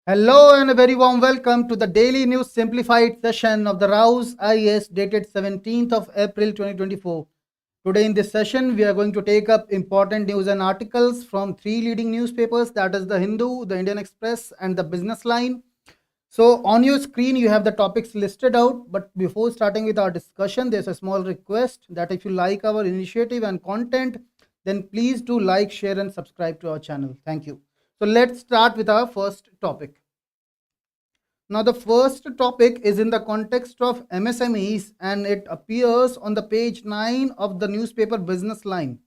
Hello and a very warm welcome to the Daily News Simplified session of the Raus IAS dated 17th of April 2024. Today in this session, we are going to take up important news and articles from three leading newspapers, that is the Hindu, the Indian Express and the Business Line. So on your screen, you have the topics listed out. But before starting with our discussion, there's a small request that if you like our initiative and content, then please do like, share and subscribe to our channel. Thank you. So let's start with our first topic. Now, the first topic is in the context of MSMEs and it appears on the page 9 of the newspaper Business Line.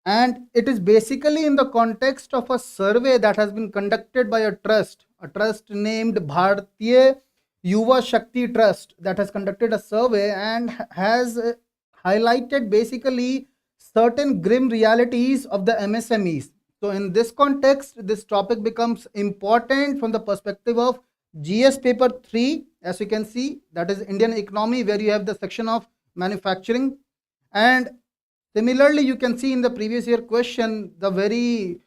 And it is basically in the context of a survey that has been conducted by a trust named Bharatiya Yuva Shakti Trust, that has conducted a survey and has highlighted basically certain grim realities of the MSMEs. So, in this context, this topic becomes important from the perspective of GS paper 3, as you can see, that is Indian economy, where you have the section of manufacturing. And similarly, you can see in the previous year question, the very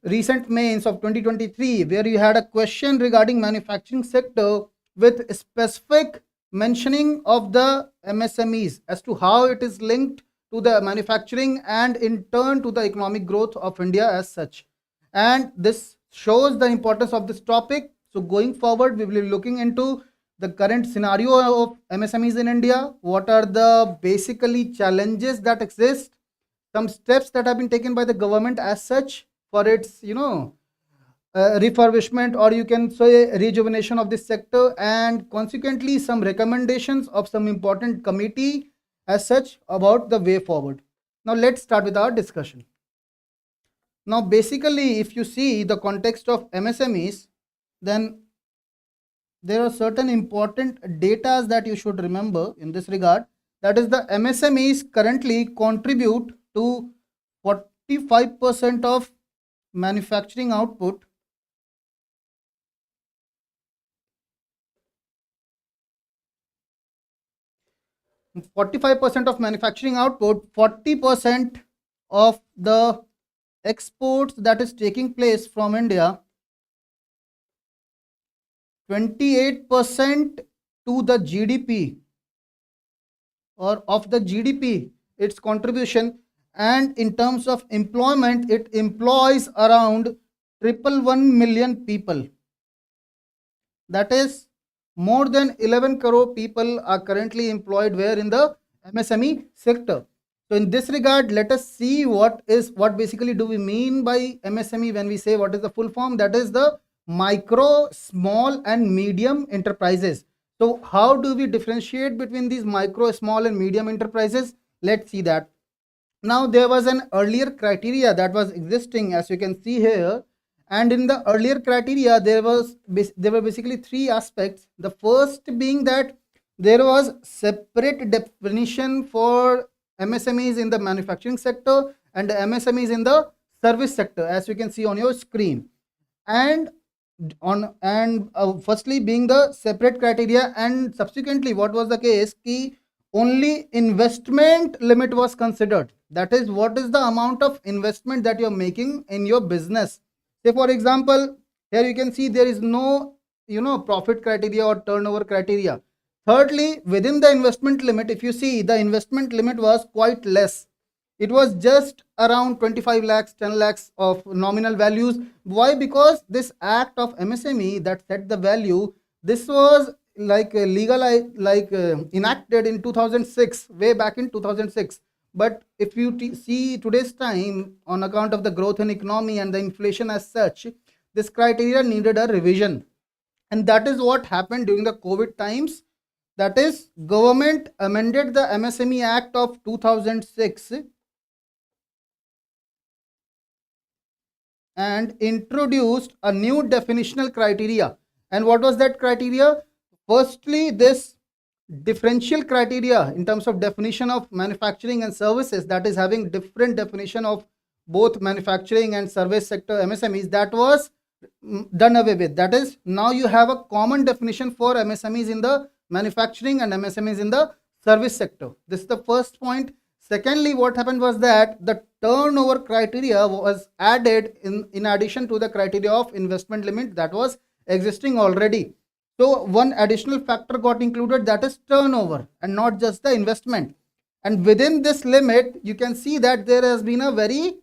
recent mains of 2023, where you had a question regarding manufacturing sector with specific mentioning of the MSMEs as to how it is linked to the manufacturing and in turn to the economic growth of India as such. And this shows the importance of this topic. So going forward, we will be looking into the current scenario of MSMEs in India. What are the basically challenges that exist? Some steps that have been taken by the government as such for its, refurbishment, or you can say rejuvenation of this sector, and consequently some recommendations of some important committee as such about the way forward. Now let's start with our discussion. Now basically, if you see the context of MSMEs, then there are certain important data that you should remember in this regard. That is, the MSMEs currently contribute to 45% of manufacturing output, of manufacturing output, 40% of the exports that is taking place from India, 28% to the GDP, or of the GDP, its contribution, and in terms of employment, it employs around 111 million people. That is, more than 11 crore people are currently employed where in the MSME sector. So in this regard, let us see what basically do we mean by MSME when we say what is the full form. That is the micro, small and medium enterprises. So how do we differentiate between these micro, small and medium enterprises? Let's see that. Now there was an earlier criteria that was existing, as you can see here, and in the earlier criteria there were basically three aspects. The first being that there was separate definition for MSMEs in the manufacturing sector and MSMEs in the service sector, as you can see on your screen. And firstly being the separate criteria, and subsequently what was the case, ki only investment limit was considered. That is, what is the amount of investment that you're making in your business. Say for example, here you can see there is no profit criteria or turnover criteria. Thirdly, within the investment limit, if you see, the investment limit was quite less. It was just around 25 lakhs, 10 lakhs of nominal values. Why? Because this act of MSME that set the value, this was enacted in 2006, way back in 2006. But if you see today's time, on account of the growth in economy and the inflation as such, this criteria needed a revision. And that is what happened during the COVID times. That is, government amended the MSME Act of 2006 and introduced a new definitional criteria. And what was that criteria? Firstly, this differential criteria in terms of definition of manufacturing and services, that is having different definition of both manufacturing and service sector MSMEs, that was done away with. That is, now you have a common definition for MSMEs in the manufacturing and MSMEs in the service sector. This is the first point. Secondly, what happened was that the turnover criteria was added in addition to the criteria of investment limit that was existing already. So one additional factor got included, that is turnover, and not just the investment. And within this limit, you can see that there has been a very,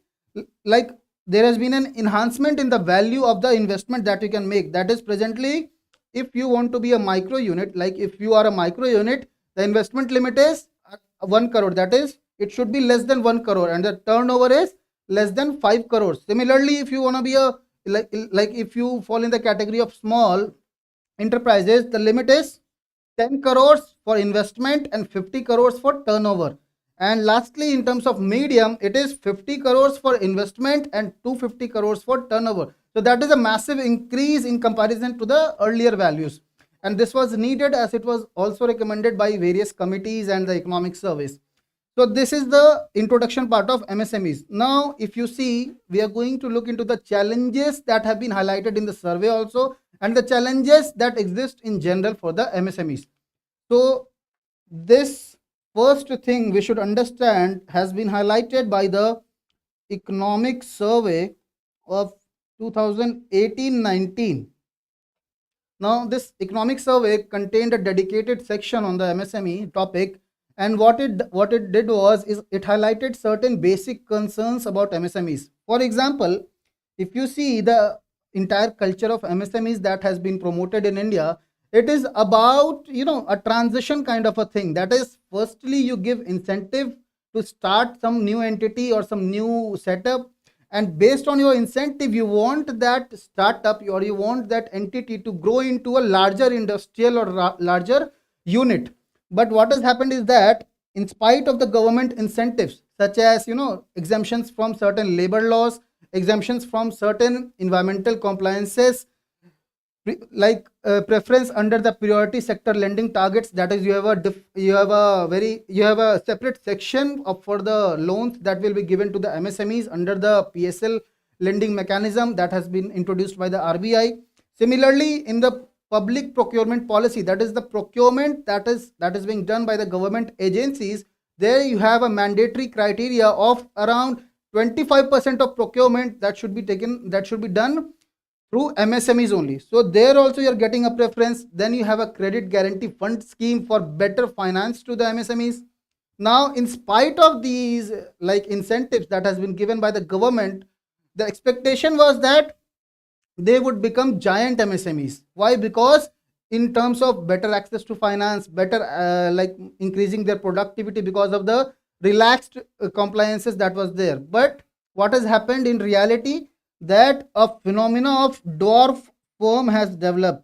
like, there has been an enhancement in the value of the investment that you can make. That is, presently, if you want to be a micro unit, like if you are a micro unit, the investment limit is 1 crore. That is, it should be less than 1 crore, and the turnover is less than 5 crores. Similarly, if you want to be a, like if you fall in the category of small enterprises, the limit is 10 crores for investment and 50 crores for turnover. And lastly, in terms of medium, it is 50 crores for investment and 250 crores for turnover. So that is a massive increase in comparison to the earlier values. And this was needed as it was also recommended by various committees and the economic surveys. So this is the introduction part of MSMEs. Now, if you see, we are going to look into the challenges that have been highlighted in the survey also, and the challenges that exist in general for the MSMEs. So this first thing we should understand has been highlighted by the economic survey of 2018-19. Now, this economic survey contained a dedicated section on the MSME topic, and what it did was is it highlighted certain basic concerns about MSMEs. For example, if you see the entire culture of MSMEs that has been promoted in India, it is about, a transition kind of a thing. That is, firstly, you give incentive to start some new entity or some new setup, and based on your incentive, you want that startup or you want that entity to grow into a larger industrial or larger unit. But what has happened is that, in spite of the government incentives, such as, exemptions from certain labor laws, exemptions from certain environmental compliances, like preference under the priority sector lending targets, that is, you have a separate section for the loans that will be given to the MSMEs under the PSL lending mechanism that has been introduced by the RBI. Similarly, in the public procurement policy, that is the procurement that is being done by the government agencies, there you have a mandatory criteria of around 25% of procurement that should be done through MSMEs only. So there also you are getting a preference. Then you have a credit guarantee fund scheme for better finance to the MSMEs. Now, in spite of these incentives that has been given by the government, the expectation was that they would become giant MSMEs. Why? Because in terms of better access to finance, better increasing their productivity because of the relaxed compliances that was there. But what has happened in reality, that a phenomena of dwarf firm has developed.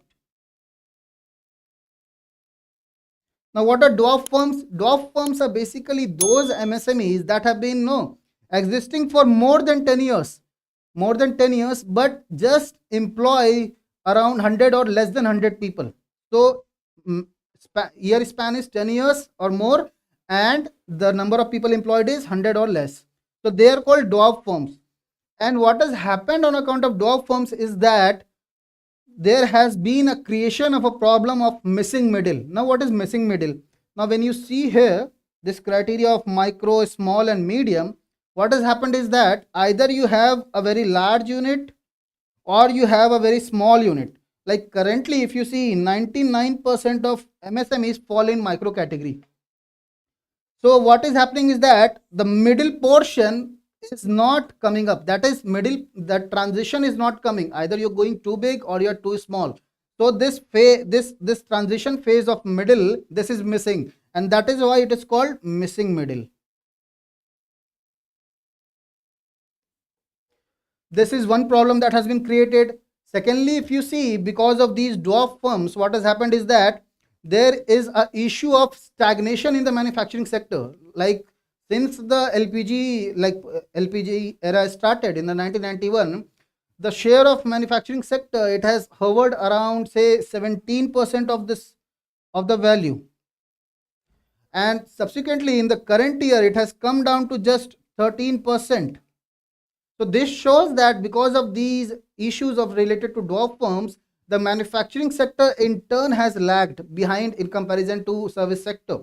Now, what are dwarf firms? Dwarf firms are basically those MSMEs that have been existing for more than 10 years, but just employ around 100 or less than 100 people. So year span is 10 years or more, and the number of people employed is 100 or less. So they are called dwarf firms. And what has happened on account of dwarf firms is that there has been a creation of a problem of missing middle. Now, what is missing middle? Now, when you see here this criteria of micro, small and medium, what has happened is that either you have a very large unit or you have a very small unit. Like currently, if you see, 99% of MSMEs fall in micro category. So what is happening is that the middle portion is not coming up. That is, that transition is not coming. Either you're going too big or you're too small. So this transition phase of middle, this is missing, and that is why it is called missing middle. This is one problem that has been created. Secondly, if you see, because of these dwarf firms, what has happened is that there is an issue of stagnation in the manufacturing sector. Like since the LPG era started in the 1991, the share of manufacturing sector, it has hovered around say 17% of the value, and subsequently in the current year it has come down to just 13%. So this shows that because of these issues of related to dwarf firms, the manufacturing sector in turn has lagged behind in comparison to service sector.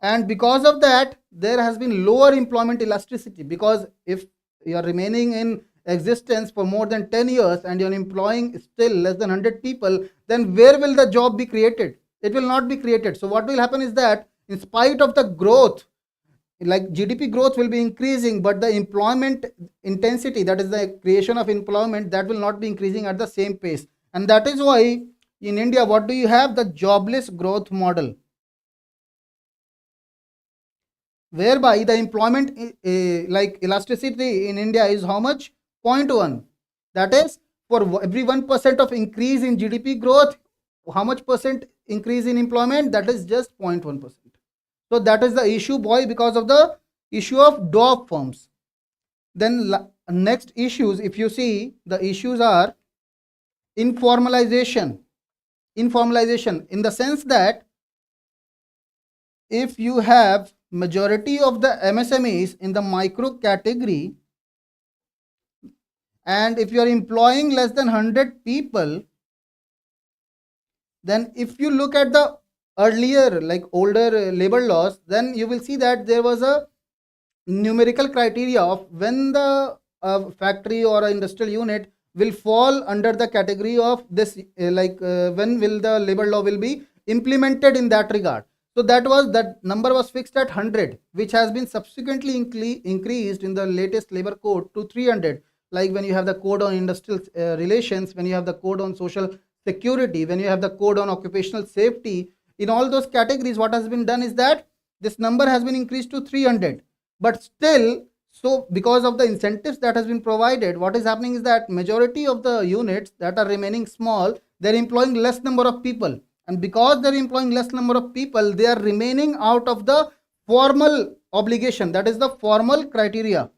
And because of that, there has been lower employment elasticity, because if you are remaining in existence for more than 10 years and you're employing still less than 100 people, then where will the job be created? It will not be created. So what will happen is that in spite of the growth, like GDP growth will be increasing, but the employment intensity, that is the creation of employment, that will not be increasing at the same pace. And that is why in India, what do you have? The jobless growth model, whereby the employment like elasticity in India is how much? 0.1. That is, for every 1% of increase in GDP growth, how much percent increase in employment? That is just 0.1%. So that is the issue, boy, because of the issue of dog firms. Then next issues, if you see, the issues are informalization. Informalization in the sense that if you have majority of the MSMEs in the micro category, and if you are employing less than 100 people, then if you look at the earlier, like older labor laws, then you will see that there was a numerical criteria of when the factory or a industrial unit will fall under the category of this, when will the labor law will be implemented in that regard. So that number was fixed at 100, which has been subsequently increased in the latest labor code to 300. Like when you have the code on industrial relations, when you have the code on social security, when you have the code on occupational safety, in all those categories, what has been done is that this number has been increased to 300. But still, so because of the incentives that has been provided, what is happening is that majority of the units that are remaining small, they're employing less number of people. And because they're employing less number of people, they are remaining out of the formal obligation, that is the formal criteria.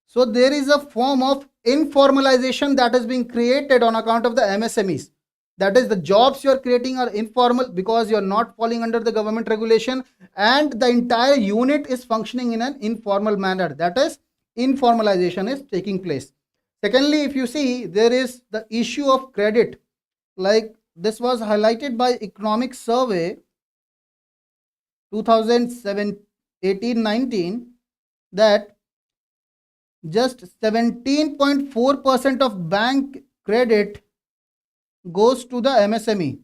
So there is a form of informalization that is being created on account of the MSMEs. That is, the jobs you are creating are informal because you are not falling under the government regulation, and the entire unit is functioning in an informal manner. That is, informalization is taking place. Secondly, if you see, there is the issue of credit. Like this was highlighted by Economic Survey 2018-19, that just 17.4% of bank credit goes to the MSME.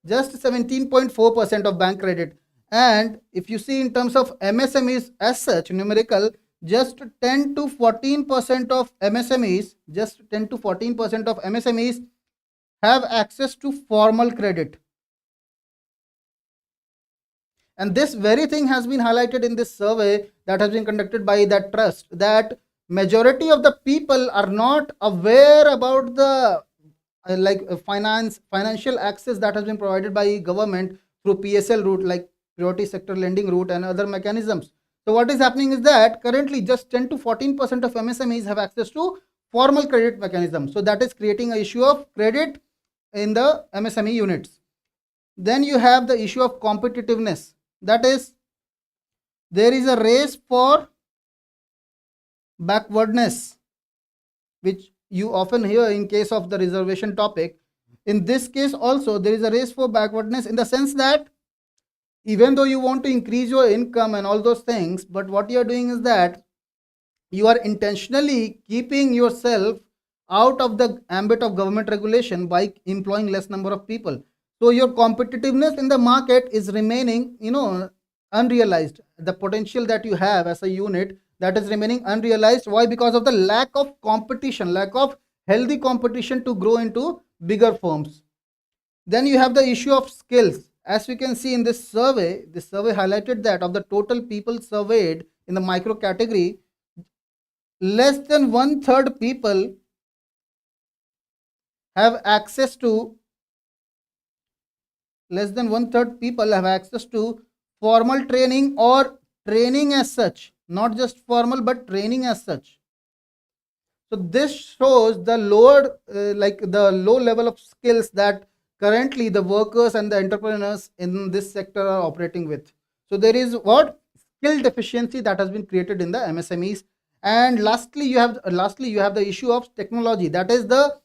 Just 17.4% of bank credit. And if you see in terms of MSMEs as such, numerical, just 10 to 14% of MSMEs, just 10 to 14% of MSMEs have access to formal credit. And this very thing has been highlighted in this survey that has been conducted by that trust, that majority of the people are not aware about the financial access that has been provided by government through PSL route, like priority sector lending route and other mechanisms. So what is happening is that currently just 10 to 14% of MSMEs have access to formal credit mechanism. So that is creating an issue of credit in the MSME units. Then you have the issue of competitiveness. That is, there is a race for backwardness, which you often hear in case of the reservation topic. In this case also, there is a race for backwardness in the sense that even though you want to increase your income and all those things, but what you are doing is that you are intentionally keeping yourself out of the ambit of government regulation by employing less number of people. So your competitiveness in the market is remaining, unrealized. The potential that you have as a unit, that is remaining unrealized. Why? Because of the lack of competition, lack of healthy competition to grow into bigger firms. Then you have the issue of skills. As we can see in this survey highlighted that of the total people surveyed in the micro category, less than 1/3 people have access to formal training or training as such, not just formal but training as such. So this shows the lower the low level of skills that currently the workers and the entrepreneurs in this sector are operating with. So there is what skill deficiency that has been created in the MSMEs. And lastly you have the issue of technology. That is, the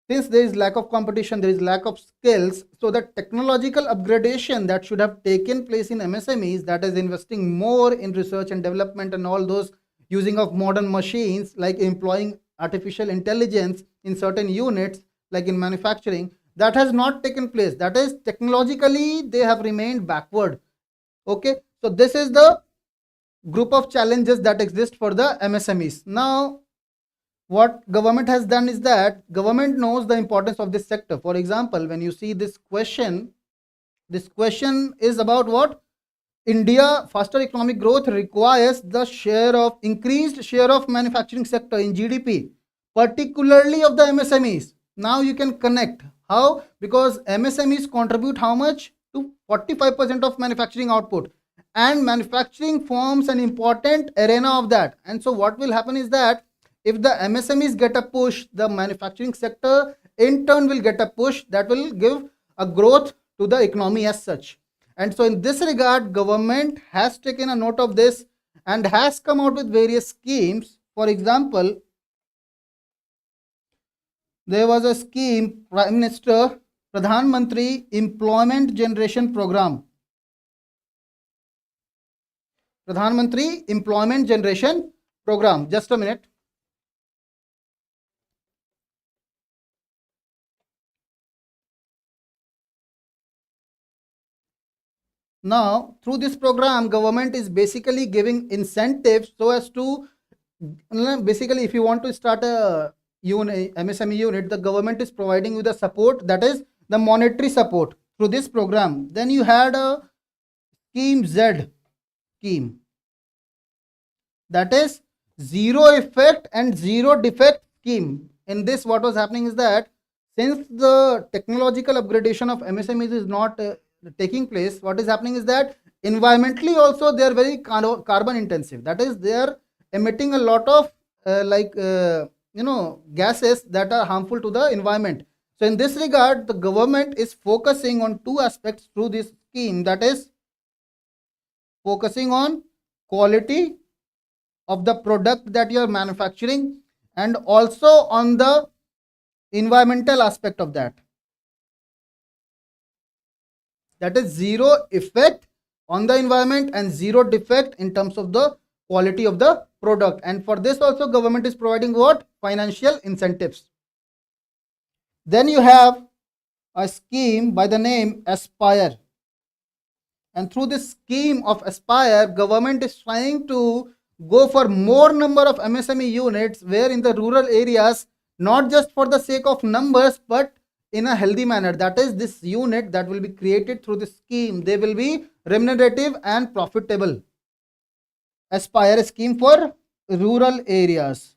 since there is lack of competition, there is lack of skills, so the technological upgradation that should have taken place in MSMEs, that is investing more in research and development and all those using of modern machines, like employing artificial intelligence in certain units, like in manufacturing, that has not taken place. That is, technologically they have remained backward. Okay, so this is the group of challenges that exist for the MSMEs. Now what government has done is that government knows the importance of this sector. For example, when you see this question is about what? India faster economic growth requires the increased share of manufacturing sector in GDP, particularly of the MSMEs. Now you can connect. How? Because MSMEs contribute how much? To 45% of manufacturing output, and manufacturing forms an important arena of that. And so what will happen is that if the MSMEs get a push, the manufacturing sector in turn will get a push that will give a growth to the economy as such. And so in this regard, government has taken a note of this and has come out with various schemes. For example, there was a scheme, Prime Minister Pradhan Mantri Employment Generation Program. Pradhan Mantri Employment Generation Program. Just a minute. Now, through this program, government is basically giving incentives so as to, basically, if you want to start a MSME unit, the government is providing you the support, that is the monetary support through this program. Then you had a scheme Z scheme, that is zero effect and zero defect scheme. In this, what was happening is that since the technological upgradation of MSMEs is not taking place, what is happening is that environmentally also they are very carbon intensive. That is, they are emitting a lot of gases that are harmful to the environment. So in this regard, the government is focusing on two aspects through this scheme, that is focusing on quality of the product that you are manufacturing and also on the environmental aspect of that. That is zero effect on the environment and zero defect in terms of the quality of the product. And for this also government is providing what? Financial incentives. Then you have a scheme by the name Aspire. And through this scheme of Aspire, government is trying to go for more number of MSME units where in the rural areas, not just for the sake of numbers, but in a healthy manner. That is, this unit that will be created through this scheme, they will be remunerative and profitable. Aspire scheme for rural areas.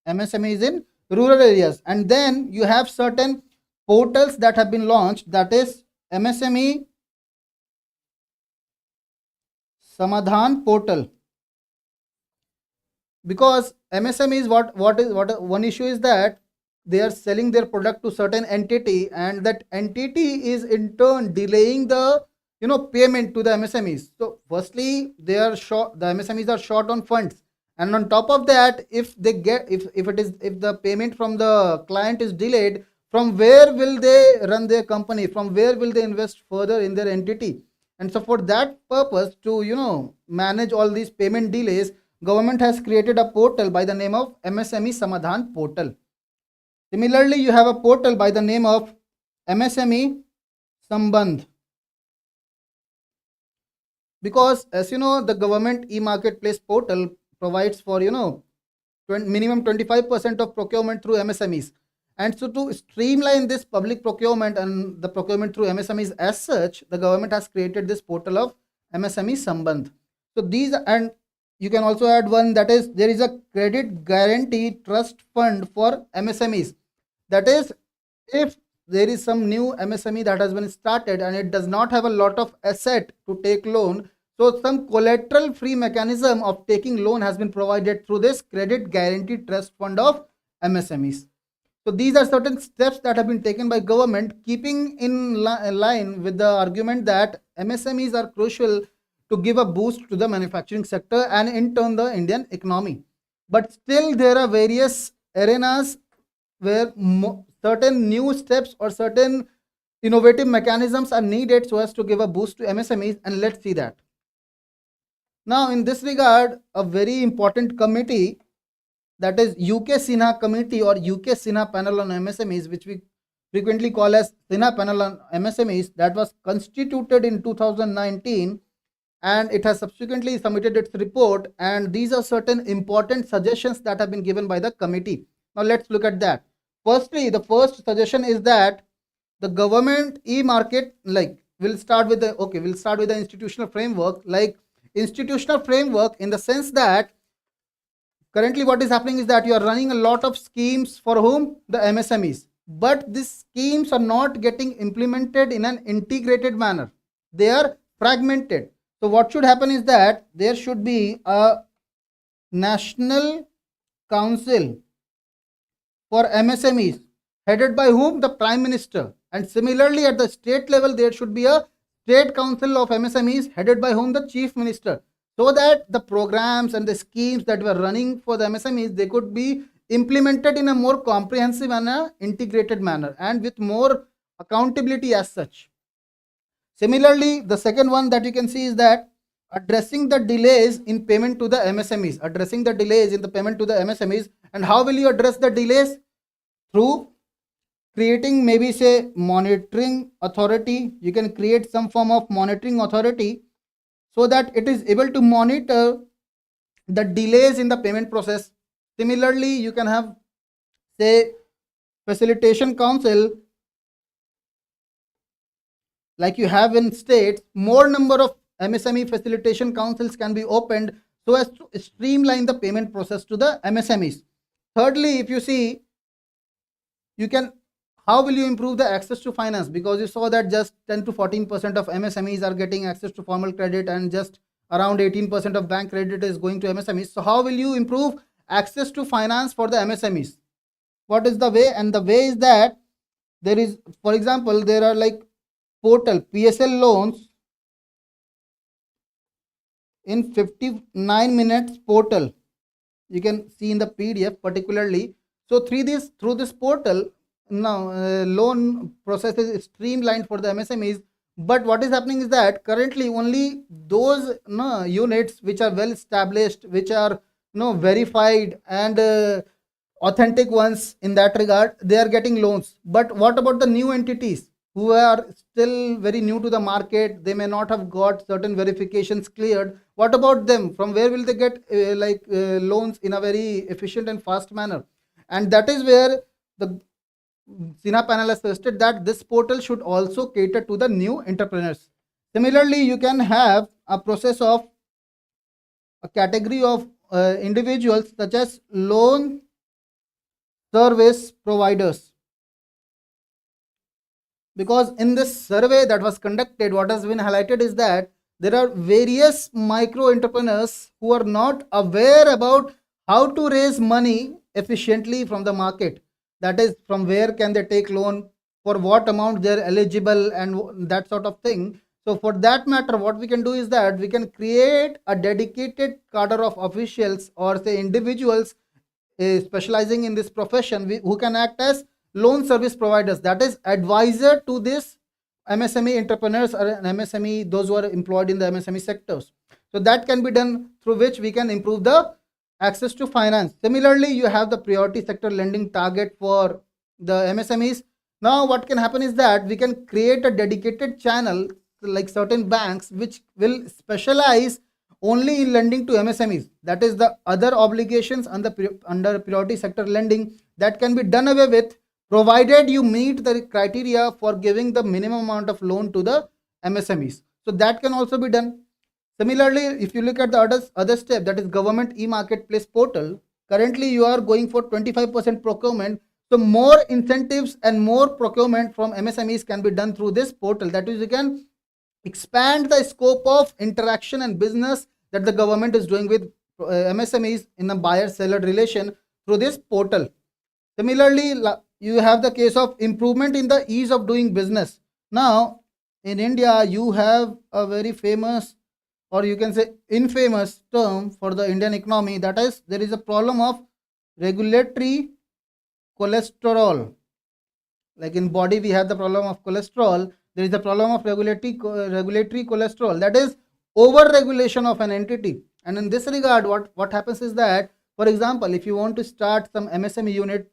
MSME is in rural areas. And then you have certain portals that have been launched, that is MSME Samadhan portal. Because MSME is what one issue is that they are selling their product to certain entity, and that entity is in turn delaying the payment to the MSMEs. So firstly, they are short, the MSMEs are short on funds, and on top of that, if they get if the payment from the client is delayed, from where will they run their company, from where will they invest further in their entity? And so for that purpose, to manage all these payment delays, government has created a portal by the name of MSME Samadhan portal. Similarly, you have a portal by the name of MSME Sambandh. Because as you know, the government e-marketplace portal provides for minimum 25% of procurement through MSMEs. And so to streamline this public procurement and the procurement through MSMEs as such, the government has created this portal of MSME Sambandh. So these, and you can also add one, that is there is a credit guarantee trust fund for MSMEs. That is, if there is some new MSME that has been started and it does not have a lot of asset to take loan, so some collateral free mechanism of taking loan has been provided through this credit guarantee trust fund of MSMEs. So these are certain steps that have been taken by government, keeping in line with the argument that MSMEs are crucial to give a boost to the manufacturing sector and in turn the Indian economy. But still there are various arenas where certain new steps or certain innovative mechanisms are needed so as to give a boost to MSMEs, and let's see that. Now, in this regard, a very important committee, that is UK Sinha Committee or UK Sinha Panel on MSMEs, which we frequently call as Sinha Panel on MSMEs, that was constituted in 2019, and it has subsequently submitted its report, and these are certain important suggestions that have been given by the committee. Now let's look at that. Firstly, the first suggestion is that the government e-market, like, we'll start with the institutional framework, like institutional framework in the sense that currently what is happening is that you are running a lot of schemes for whom? The MSMEs, but these schemes are not getting implemented in an integrated manner. They are fragmented. So what should happen is that there should be a national council for MSMEs headed by whom? The Prime Minister. And similarly at the state level there should be a state council of MSMEs headed by whom? The Chief Minister. So that the programs and the schemes that were running for the MSMEs, they could be implemented in a more comprehensive and integrated manner and with more accountability as such. Similarly, the second one that you can see is that addressing the delays in payment to the MSMEs, addressing the delays in the payment to the MSMEs. And how will you address the delays? Through creating maybe say monitoring authority. You can create some form of monitoring authority so that it is able to monitor the delays in the payment process. Similarly, you can have say facilitation council like you have in states. More number of MSME facilitation councils can be opened so as to streamline the payment process to the MSMEs. Thirdly, if you see, you can, how will you improve the access to finance? Because you saw that just 10 to 14% of MSMEs are getting access to formal credit and just around 18% of bank credit is going to MSMEs. So how will you improve access to finance for the MSMEs? What is the way? And the way is that there is, for example, there are like portal PSL loans in 59 minutes portal. You can see in the PDF particularly. So through this portal, now loan process is streamlined for the MSMEs. But what is happening is that currently only those units which are well established, which are verified and authentic ones in that regard, they are getting loans. But what about the new entities who are still very new to the market? They may not have got certain verifications cleared. What about them? From where will they get loans in a very efficient and fast manner? And that is where the Sinha panel has suggested that this portal should also cater to the new entrepreneurs. Similarly, you can have a process of a category of individuals such as loan service providers. Because in this survey that was conducted, what has been highlighted is that there are various micro entrepreneurs who are not aware about how to raise money efficiently from the market. That is, from where can they take loan, for what amount they are eligible, and that sort of thing. So for that matter, what we can do is that we can create a dedicated cadre of officials or say individuals specializing in this profession who can act as loan service providers, that is advisor to this MSME entrepreneurs or MSME, those who are employed in the MSME sectors. So that can be done, through which we can improve the access to finance. Similarly, you have the priority sector lending target for the MSMEs. Now what can happen is that we can create a dedicated channel like certain banks which will specialize only in lending to MSMEs. That is, the other obligations under priority sector lending, that can be done away with, provided you meet the criteria for giving the minimum amount of loan to the MSMEs. So that can also be done. Similarly, if you look at the other step, that is government e-marketplace portal, currently you are going for 25% procurement. So more incentives and more procurement from MSMEs can be done through this portal. That is, you can expand the scope of interaction and business that the government is doing with MSMEs in a buyer-seller relation through this portal. Similarly, you have the case of improvement in the ease of doing business. Now, in India, you have a very famous, or you can say infamous term for the Indian economy, that is, there is a problem of regulatory cholesterol. Like in body, we have the problem of cholesterol. There is the problem of regulatory cholesterol. That is over-regulation of an entity. And in this regard, what happens is that, for example, if you want to start some MSME unit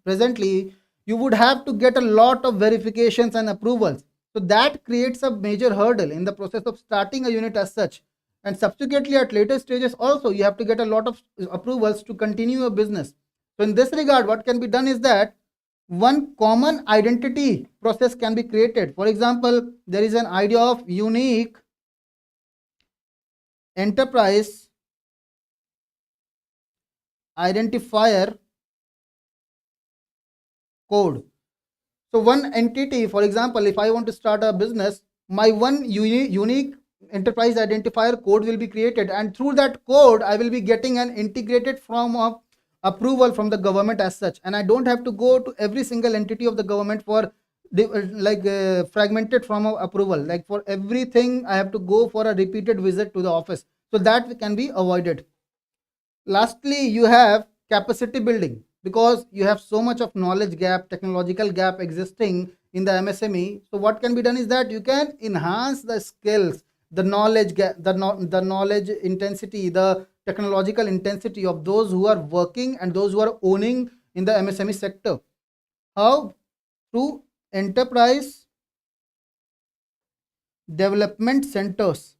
presently, you would have to get a lot of verifications and approvals. So that creates a major hurdle in the process of starting a unit as such. And subsequently, at later stages, also, you have to get a lot of approvals to continue a business. So in this regard, what can be done is that one common identity process can be created. For example, there is an idea of unique enterprise identifier code. So one entity, for example, if I want to start a business, my one unique enterprise identifier code will be created, and through that code I will be getting an integrated form of approval from the government as such, and I don't have to go to every single entity of the government for fragmented form of approval. Like for everything I have to go for a repeated visit to the office, so that can be avoided. Lastly, you have capacity building, because you have so much of knowledge gap, technological gap existing in the MSME. So what can be done is that you can enhance the skills, the knowledge gap, the knowledge intensity, the technological intensity of those who are working and those who are owning in the MSME sector. How? Through enterprise development centers.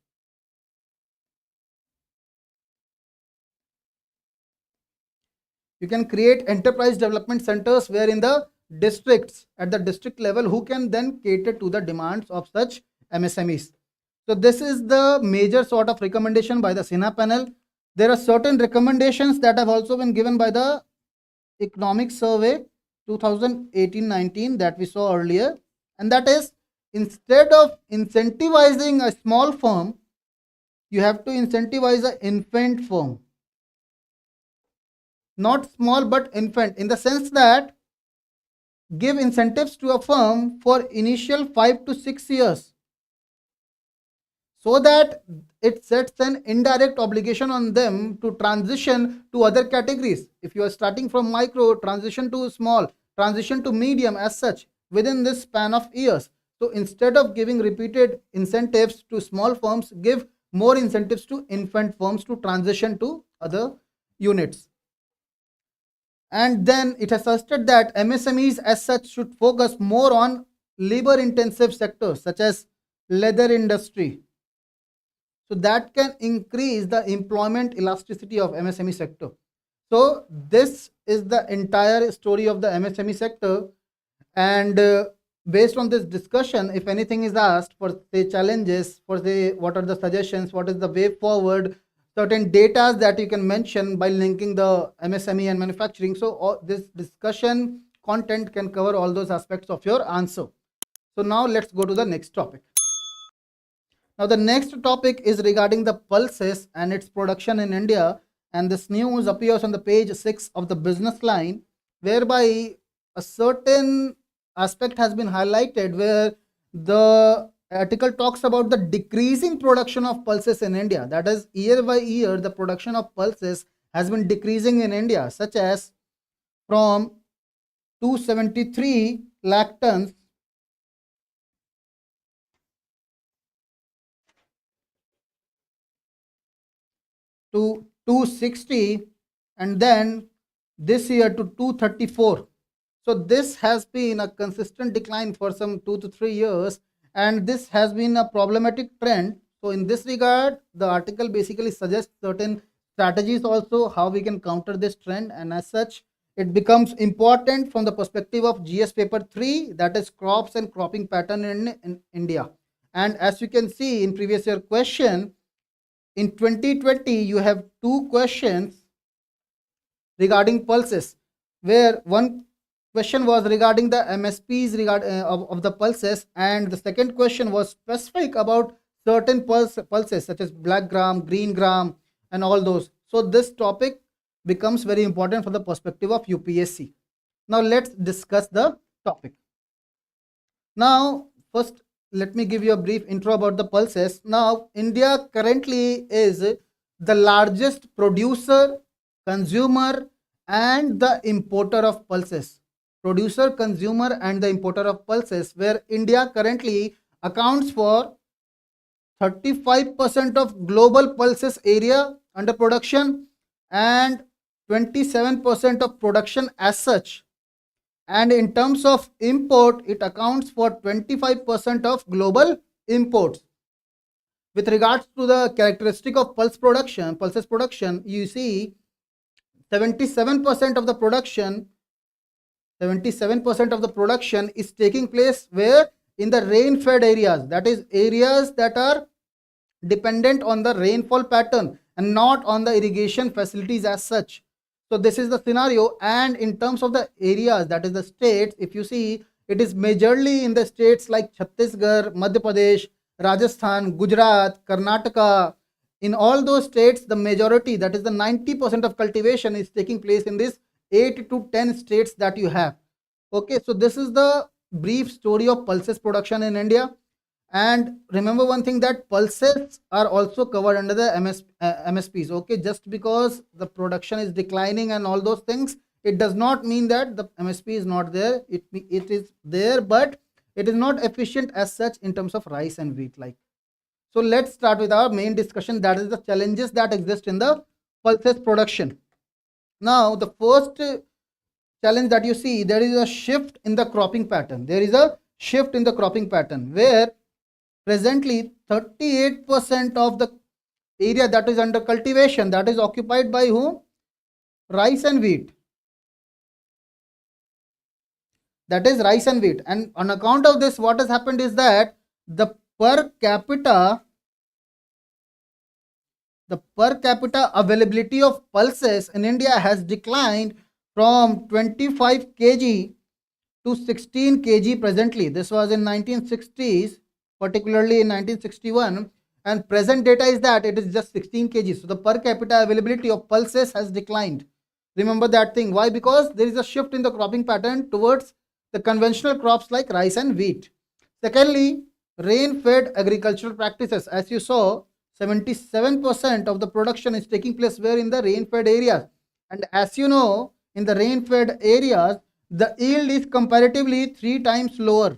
You can create enterprise development centers where in the districts, at the district level, who can then cater to the demands of such MSMEs. So this is the major sort of recommendation by the Sinha panel. There are certain recommendations that have also been given by the economic survey 2018-19 that we saw earlier, and that is, instead of incentivizing a small firm, you have to incentivize an infant firm. Not small but infant, in the sense that give incentives to a firm for initial 5 to 6 years, so that it sets an indirect obligation on them to transition to other categories. If you are starting from micro, transition to small, transition to medium, as such, within this span of years. So instead of giving repeated incentives to small firms, give more incentives to infant firms to transition to other units. And then it has suggested that MSMEs as such should focus more on labor intensive sectors such as leather industry. So that can increase the employment elasticity of MSME sector. So this is the entire story of the MSME sector. And based on this discussion, if anything is asked for say challenges, for say what are the suggestions, what is the way forward, certain data that you can mention by linking the MSME and manufacturing. So this discussion content can cover all those aspects of your answer. So now let's go to the next topic. Now the next topic is regarding the pulses and its production in India, and this news appears on the page 6 of the business line, whereby a certain aspect has been highlighted where the article talks about the decreasing production of pulses in India. That is, year by year, the production of pulses has been decreasing in India, such as from 273 lakh tons to 260, and then this year to 234. So this has been a consistent decline for some 2 to 3 years, and this has been a problematic trend. So in this regard, the article basically suggests certain strategies also how we can counter this trend, and as such it becomes important from the perspective of GS paper 3, that is crops and cropping pattern in India. And as you can see in previous year question, in 2020 you have two questions regarding pulses, where one question was regarding the MSPs of the pulses, and the second question was specific about certain pulses such as black gram, green gram, and all those. So this topic becomes very important from the perspective of UPSC. Now let's discuss the topic. Now first, let me give you a brief intro about the pulses. Now India currently is the largest producer, consumer, and the importer of pulses. producer, consumer, and the importer of pulses, where India currently accounts for 35% of global pulses area under production and 27% of production as such. And in terms of import, it accounts for 25% of global imports. With regards to the characteristic of pulses production, you see 77% of the production 77% of the production is taking place where? In the rain fed areas, that is areas that are dependent on the rainfall pattern and not on the irrigation facilities as such. So this is the scenario. And in terms of the areas, that is the states, if you see, it is majorly in the states like Chhattisgarh, Madhya Pradesh, Rajasthan, Gujarat, Karnataka. In all those states, the majority, that is the 90% of cultivation is taking place in these 8 to 10 states that you have. Okay, so this is the brief story of pulses production in India. And remember one thing, that pulses are also covered under the MSPs. Okay, just because the production is declining and all those things, it does not mean that the MSP is not there. It is there, but it is not efficient as such in terms of rice and wheat. Like, so let's start with our main discussion, that is the challenges that exist in the pulses production. Now, the first challenge that you see, there is a shift in the cropping pattern. There is a shift in the cropping pattern where presently 38% of the area that is under cultivation, that is occupied by whom? Rice and wheat. That is rice and wheat. And on account of this, what has happened is that the per capita availability of pulses in India has declined from 25 kg to 16 kg presently. This was in 1960s, particularly in 1961, and present data is that it is just 16 kg. So the per capita availability of pulses has declined. Remember that thing. Why? Because there is a shift in the cropping pattern towards the conventional crops like rice and wheat. Secondly, rain-fed agricultural practices. As you saw, 77% of the production is taking place where? In the rain-fed areas. And as you know, in the rain-fed areas, the yield is comparatively 3 times lower.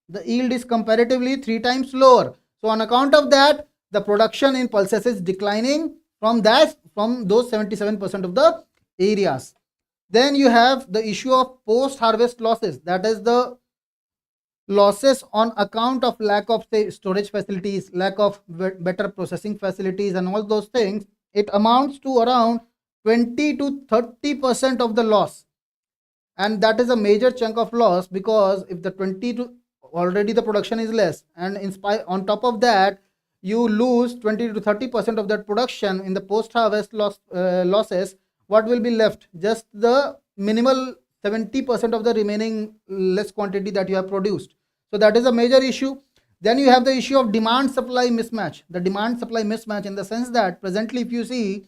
The yield is comparatively 3 times lower. So on account of that, the production in pulses is declining from those 77% of the areas. Then you have the issue of post-harvest losses. That is the losses on account of lack of, say, storage facilities, lack of better processing facilities and all those things. It amounts to around 20 to 30% of the loss. And that is a major chunk of loss, because if the 20 to already the production is less, and on top of that you lose 20 to 30% of that production in the post harvest losses, what will be left? Just the minimal 70% of the remaining less quantity that you have produced. So that is a major issue. Then you have the issue of demand supply mismatch. The demand supply mismatch in the sense that presently, if you see,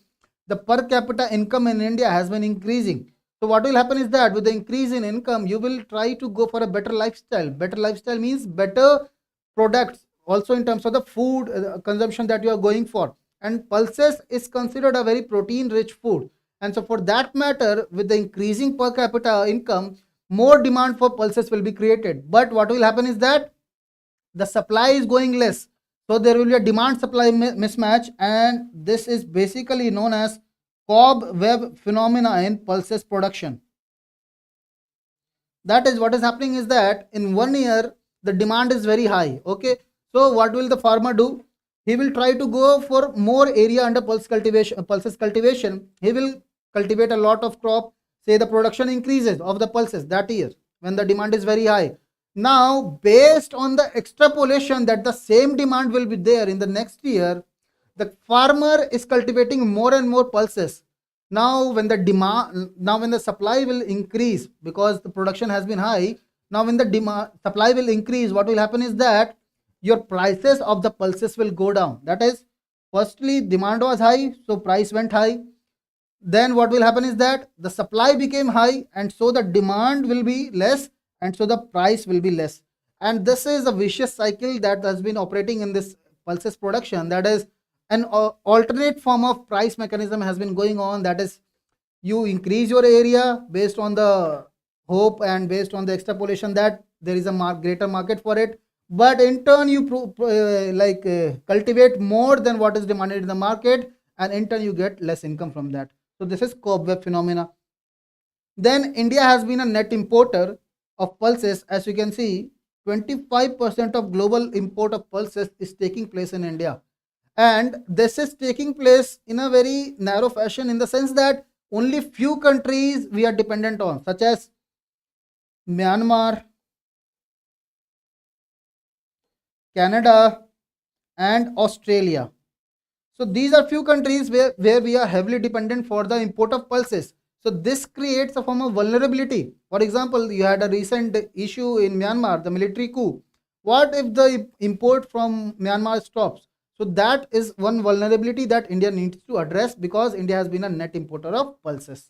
the per capita income in India has been increasing. So what will happen is that with the increase in income, you will try to go for a better lifestyle. Better lifestyle means better products, also in terms of the food consumption that you are going for. And pulses is considered a very protein rich food. And so for that matter, with the increasing per capita income, more demand for pulses will be created. But what will happen is that the supply is going less. So there will be a demand supply mismatch, and this is basically known as cobweb phenomena in pulses production. That is, what is happening is that in 1 year the demand is very high. Okay, so what will the farmer do? He will try to go for more area under pulses cultivation. He will cultivate a lot of crop. Say the production increases of the pulses that year when the demand is very high. Now, based on the extrapolation that the same demand will be there in the next year, the farmer is cultivating more and more pulses. Now when the supply will increase, because the production has been high, now when the supply will increase, what will happen is that your prices of the pulses will go down. That is, firstly demand was high, so price went high. Then what will happen is that the supply became high, and so the demand will be less, and so the price will be less. And this is a vicious cycle that has been operating in this pulses production. That is, an alternate form of price mechanism has been going on. That is, You increase your area based on the hope and based on the extrapolation that there is a greater market for it, but in turn you cultivate more than what is demanded in the market, and in turn you get less income from that. So this is cobweb phenomena. Then India has been a net importer of pulses. As you can see, 25% of global import of pulses is taking place in India. And this is taking place in a very narrow fashion, in the sense that only few countries we are dependent on, such as Myanmar, Canada, and Australia. So these are few countries where we are heavily dependent for the import of pulses. So this creates a form of vulnerability. For example, you had a recent issue in Myanmar, the military coup. What if the import from Myanmar stops? So that is one vulnerability that India needs to address, because India has been a net importer of pulses.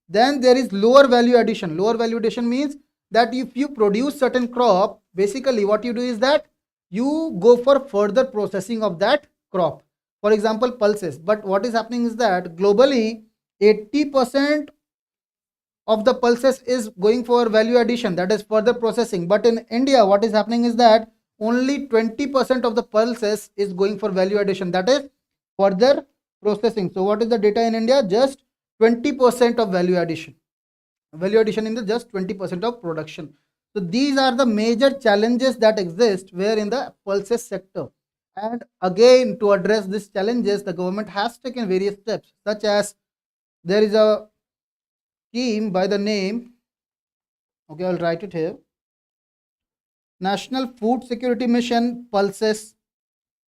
Then there is lower value addition. Lower value addition means that if you produce certain crop, basically what you do is that you go for further processing of that crop. For example, pulses. But what is happening is that globally 80% of the pulses is going for value addition, that is further processing. But in India, what is happening is that only 20% of the pulses is going for value addition, that is further processing. So what is the data in India? Just 20% of value addition. Value addition in the just 20% of production. So these are the major challenges that exist where in the pulses sector. And again, to address these challenges, the government has taken various steps, such as there is a scheme by the name, okay, I'll write it here, National Food Security Mission Pulses,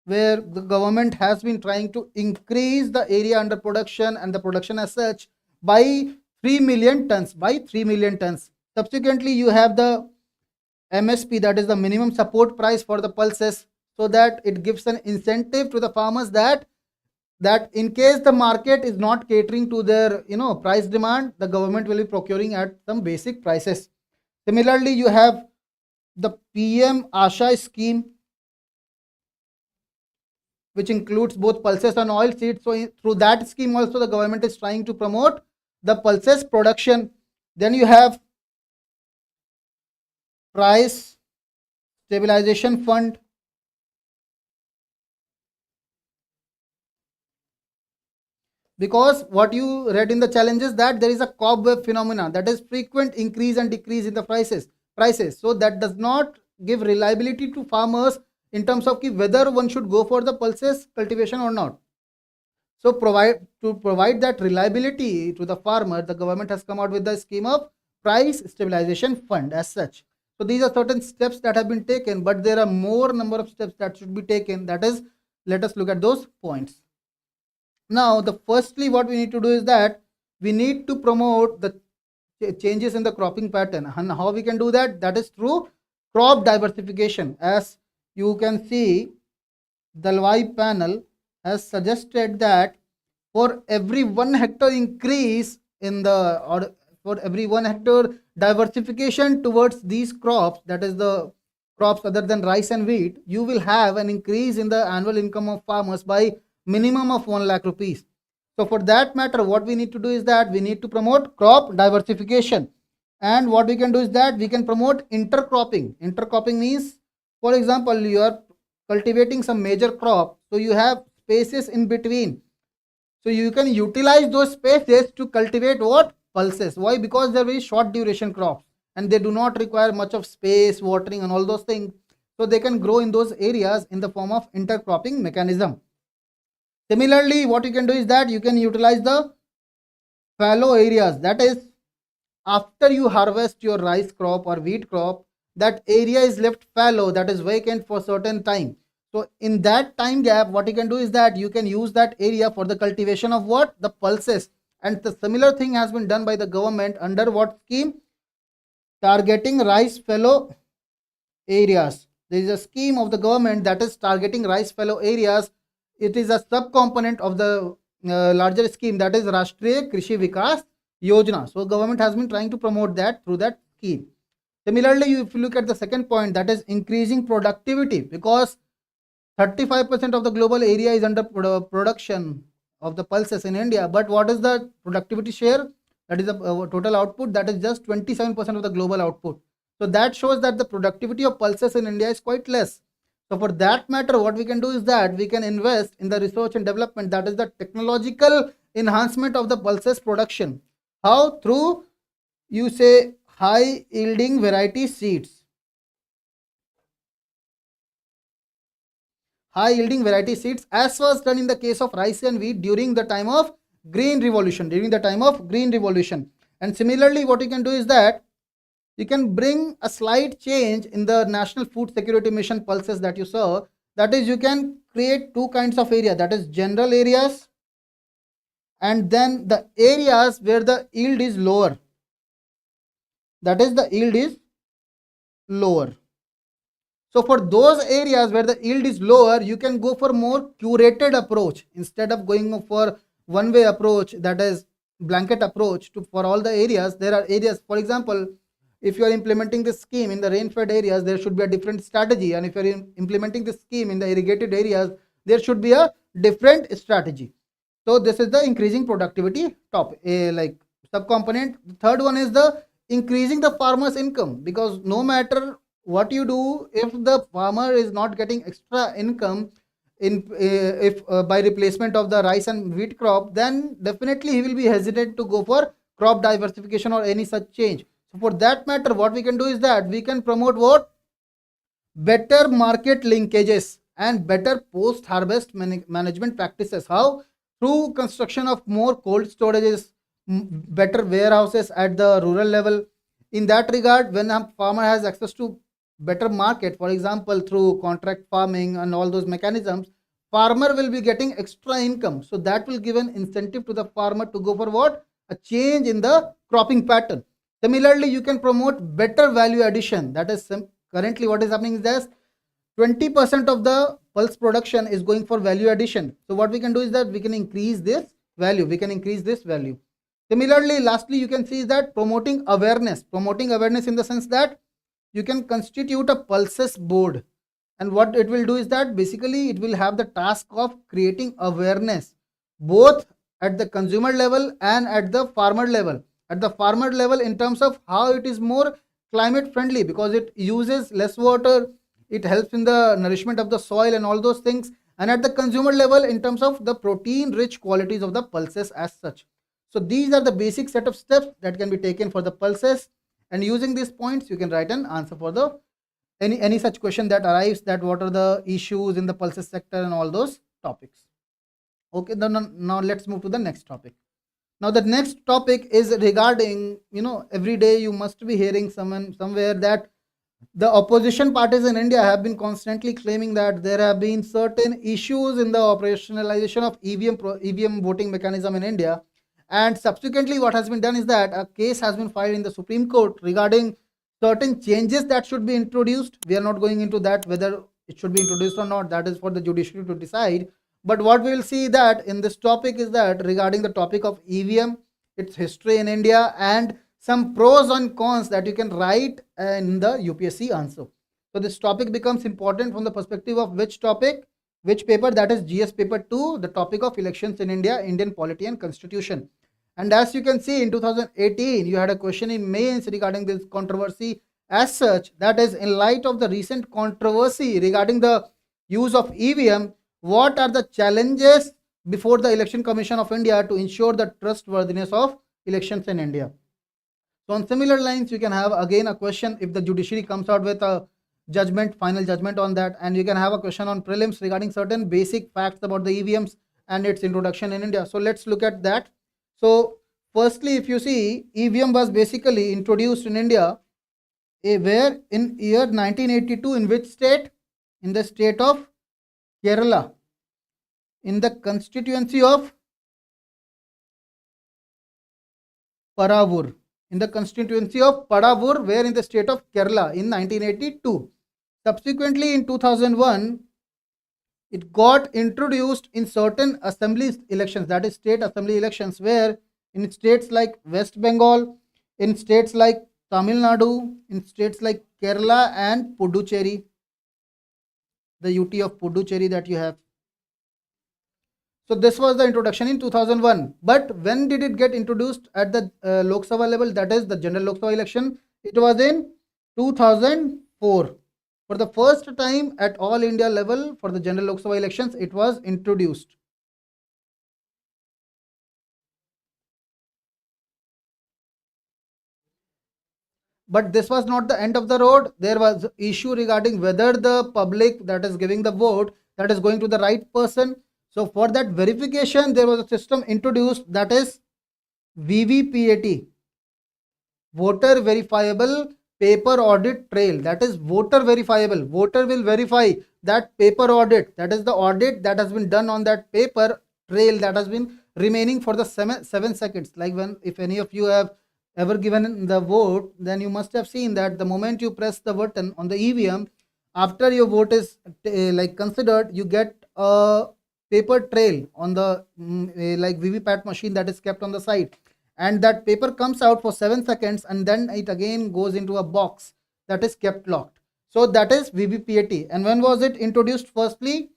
where the government has been trying to increase the area under production and the production as such by 3 million tons, by 3 million tons. Subsequently, you have the MSP, that is the minimum support price for the pulses, so that it gives an incentive to the farmers that in case the market is not catering to their price demand, the government will be procuring at some basic prices. Similarly, you have the PM Asha scheme, which includes both pulses and oil seeds. So through that scheme also the government is trying to promote the pulses production. Then you have price stabilization fund, because what you read in the challenges that there is a cobweb phenomena, that is frequent increase and decrease in the prices. So that does not give reliability to farmers in terms of whether one should go for the pulses cultivation or not. So to provide that reliability to the farmer, the government has come out with the scheme of price stabilization fund as such. So these are certain steps that have been taken, but there are more number of steps that should be taken. That is, let us look at those points. Now, the firstly what we need to do is that we need to promote the changes in the cropping pattern. And how we can do that? That is through crop diversification. As you can see, the Dalwai panel has suggested that for every 1 hectare increase in the, or for every 1 hectare diversification towards these crops, that is the crops other than rice and wheat, you will have an increase in the annual income of farmers by minimum of 1 lakh rupees. So for that matter, what we need to do is that we need to promote crop diversification. And what we can do is that we can promote intercropping. Intercropping means, for example, you are cultivating some major crop, so you have spaces in between. So you can utilize those spaces to cultivate what? Pulses. Why? Because they're very short duration crops and they do not require much of space, watering and all those things. So they can grow in those areas in the form of intercropping mechanism. Similarly, what you can do is that you can utilize the fallow areas. That is, after you harvest your rice crop or wheat crop, that area is left fallow, that is vacant for certain time. So in that time gap, what you can do is that you can use that area for the cultivation of what? The pulses. And the similar thing has been done by the government under what scheme? Targeting rice fallow areas. There is a scheme of the government that is targeting rice fallow areas. It is a subcomponent of the larger scheme, that is Rashtriya Krishi Vikas Yojana. So government has been trying to promote that through that scheme. Similarly, if you look at the second point, that is increasing productivity, because 35% of the global area is under production of the pulses in India, but what is the productivity share? That is the total output, that is just 27% of the global output. So that shows that the productivity of pulses in India is quite less. So for that matter, what we can do is that we can invest in the research and development, that is the technological enhancement of the pulses production. How? Through, you say, high yielding variety seeds. High yielding variety seeds, as was done in the case of rice and wheat during the time of green revolution. And similarly, what you can do is that you can bring a slight change in the National Food Security Mission pulses that you saw. That is, you can create two kinds of area, that is general areas and then the areas where the yield is lower. So for those areas where the yield is lower, you can go for more curated approach instead of going for one way approach, that is blanket approach for all the areas. There are areas, for example, if you are implementing this scheme in the rain-fed areas, there should be a different strategy, and if you are implementing this scheme in the irrigated areas, there should be a different strategy. So this is the increasing productivity topic, like subcomponent. The third one is the increasing the farmer's income, because no matter what you do, if the farmer is not getting extra income in if by replacement of the rice and wheat crop, then definitely he will be hesitant to go for crop diversification or any such change. So for that matter, what we can do is that we can promote what? Better market linkages and better post harvest management practices. How? Through construction of more cold storages, better warehouses at the rural level. In that regard, when a farmer has access to better market, for example through contract farming and all those mechanisms, farmer will be getting extra income. So that will give an incentive to the farmer to go for what? A change in the cropping pattern. Similarly, you can promote better value addition. That is, currently what is happening is that 20% of the pulse production is going for value addition. So what we can do is that we can increase this value. Similarly, lastly, you can see that promoting awareness in the sense that you can constitute a pulses board, and what it will do is that basically it will have the task of creating awareness both at the consumer level and at the farmer level. At the farmer level, in terms of how it is more climate friendly because it uses less water, it helps in the nourishment of the soil and all those things, and at the consumer level in terms of the protein rich qualities of the pulses as such. So these are the basic set of steps that can be taken for the pulses, and using these points you can write an answer for the any such question that arrives, that what are the issues in the pulses sector and all those topics. Okay, now let's move to the next topic. Now the next topic is regarding, every day you must be hearing somewhere that the opposition parties in India have been constantly claiming that there have been certain issues in the operationalization of EVM voting mechanism in India. And subsequently what has been done is that a case has been filed in the Supreme Court regarding certain changes that should be introduced. We are not going into that, whether it should be introduced or not, that is for the judiciary to decide. But what we will see that in this topic is that regarding the topic of EVM, its history in India, and some pros and cons that you can write in the UPSC answer. So this topic becomes important from the perspective of which paper, that is GS paper 2, the topic of elections in India, Indian polity and constitution. And as you can see, in 2018 you had a question in mains regarding this controversy as such, that is, in light of the recent controversy regarding the use of EVM, what are the challenges before the Election Commission of India to ensure the trustworthiness of elections in India? So on similar lines, you can have again a question if the judiciary comes out with a final judgment on that, and you can have a question on prelims regarding certain basic facts about the EVMs and its introduction in India. So let's look at that. So firstly, if you see, EVM was basically introduced in India where in year 1982, in which state? In the state of Kerala, in the constituency of Paravur, where in the state of Kerala in 1982. Subsequently, in 2001, it got introduced in certain assembly elections, that is state assembly elections, where in states like West Bengal, in states like Tamil Nadu, in states like Kerala and Puducherry, the UT of Puducherry that you have. So this was the introduction in 2001. But when did it get introduced at the Lok Sabha level, that is the general Lok Sabha election? It was in 2004. For the first time at all India level for the general Lok Sabha elections, it was introduced. But this was not the end of the road. There was issue regarding whether the public that is giving the vote, that is going to the right person. So for that verification, there was a system introduced, that is VVPAT, voter verifiable paper audit trail. That is voter verifiable. Voter will verify that paper audit, that is the audit that has been done on that paper trail that has been remaining for the 7 seconds. Like when, if any of you have ever given the vote, then you must have seen that the moment you press the button on the EVM, after your vote is like considered, you get a paper trail on the like VVPAT machine that is kept on the side, and that paper comes out for 7 seconds and then it again goes into a box that is kept locked. So that is VVPAT. And when was it introduced? Firstly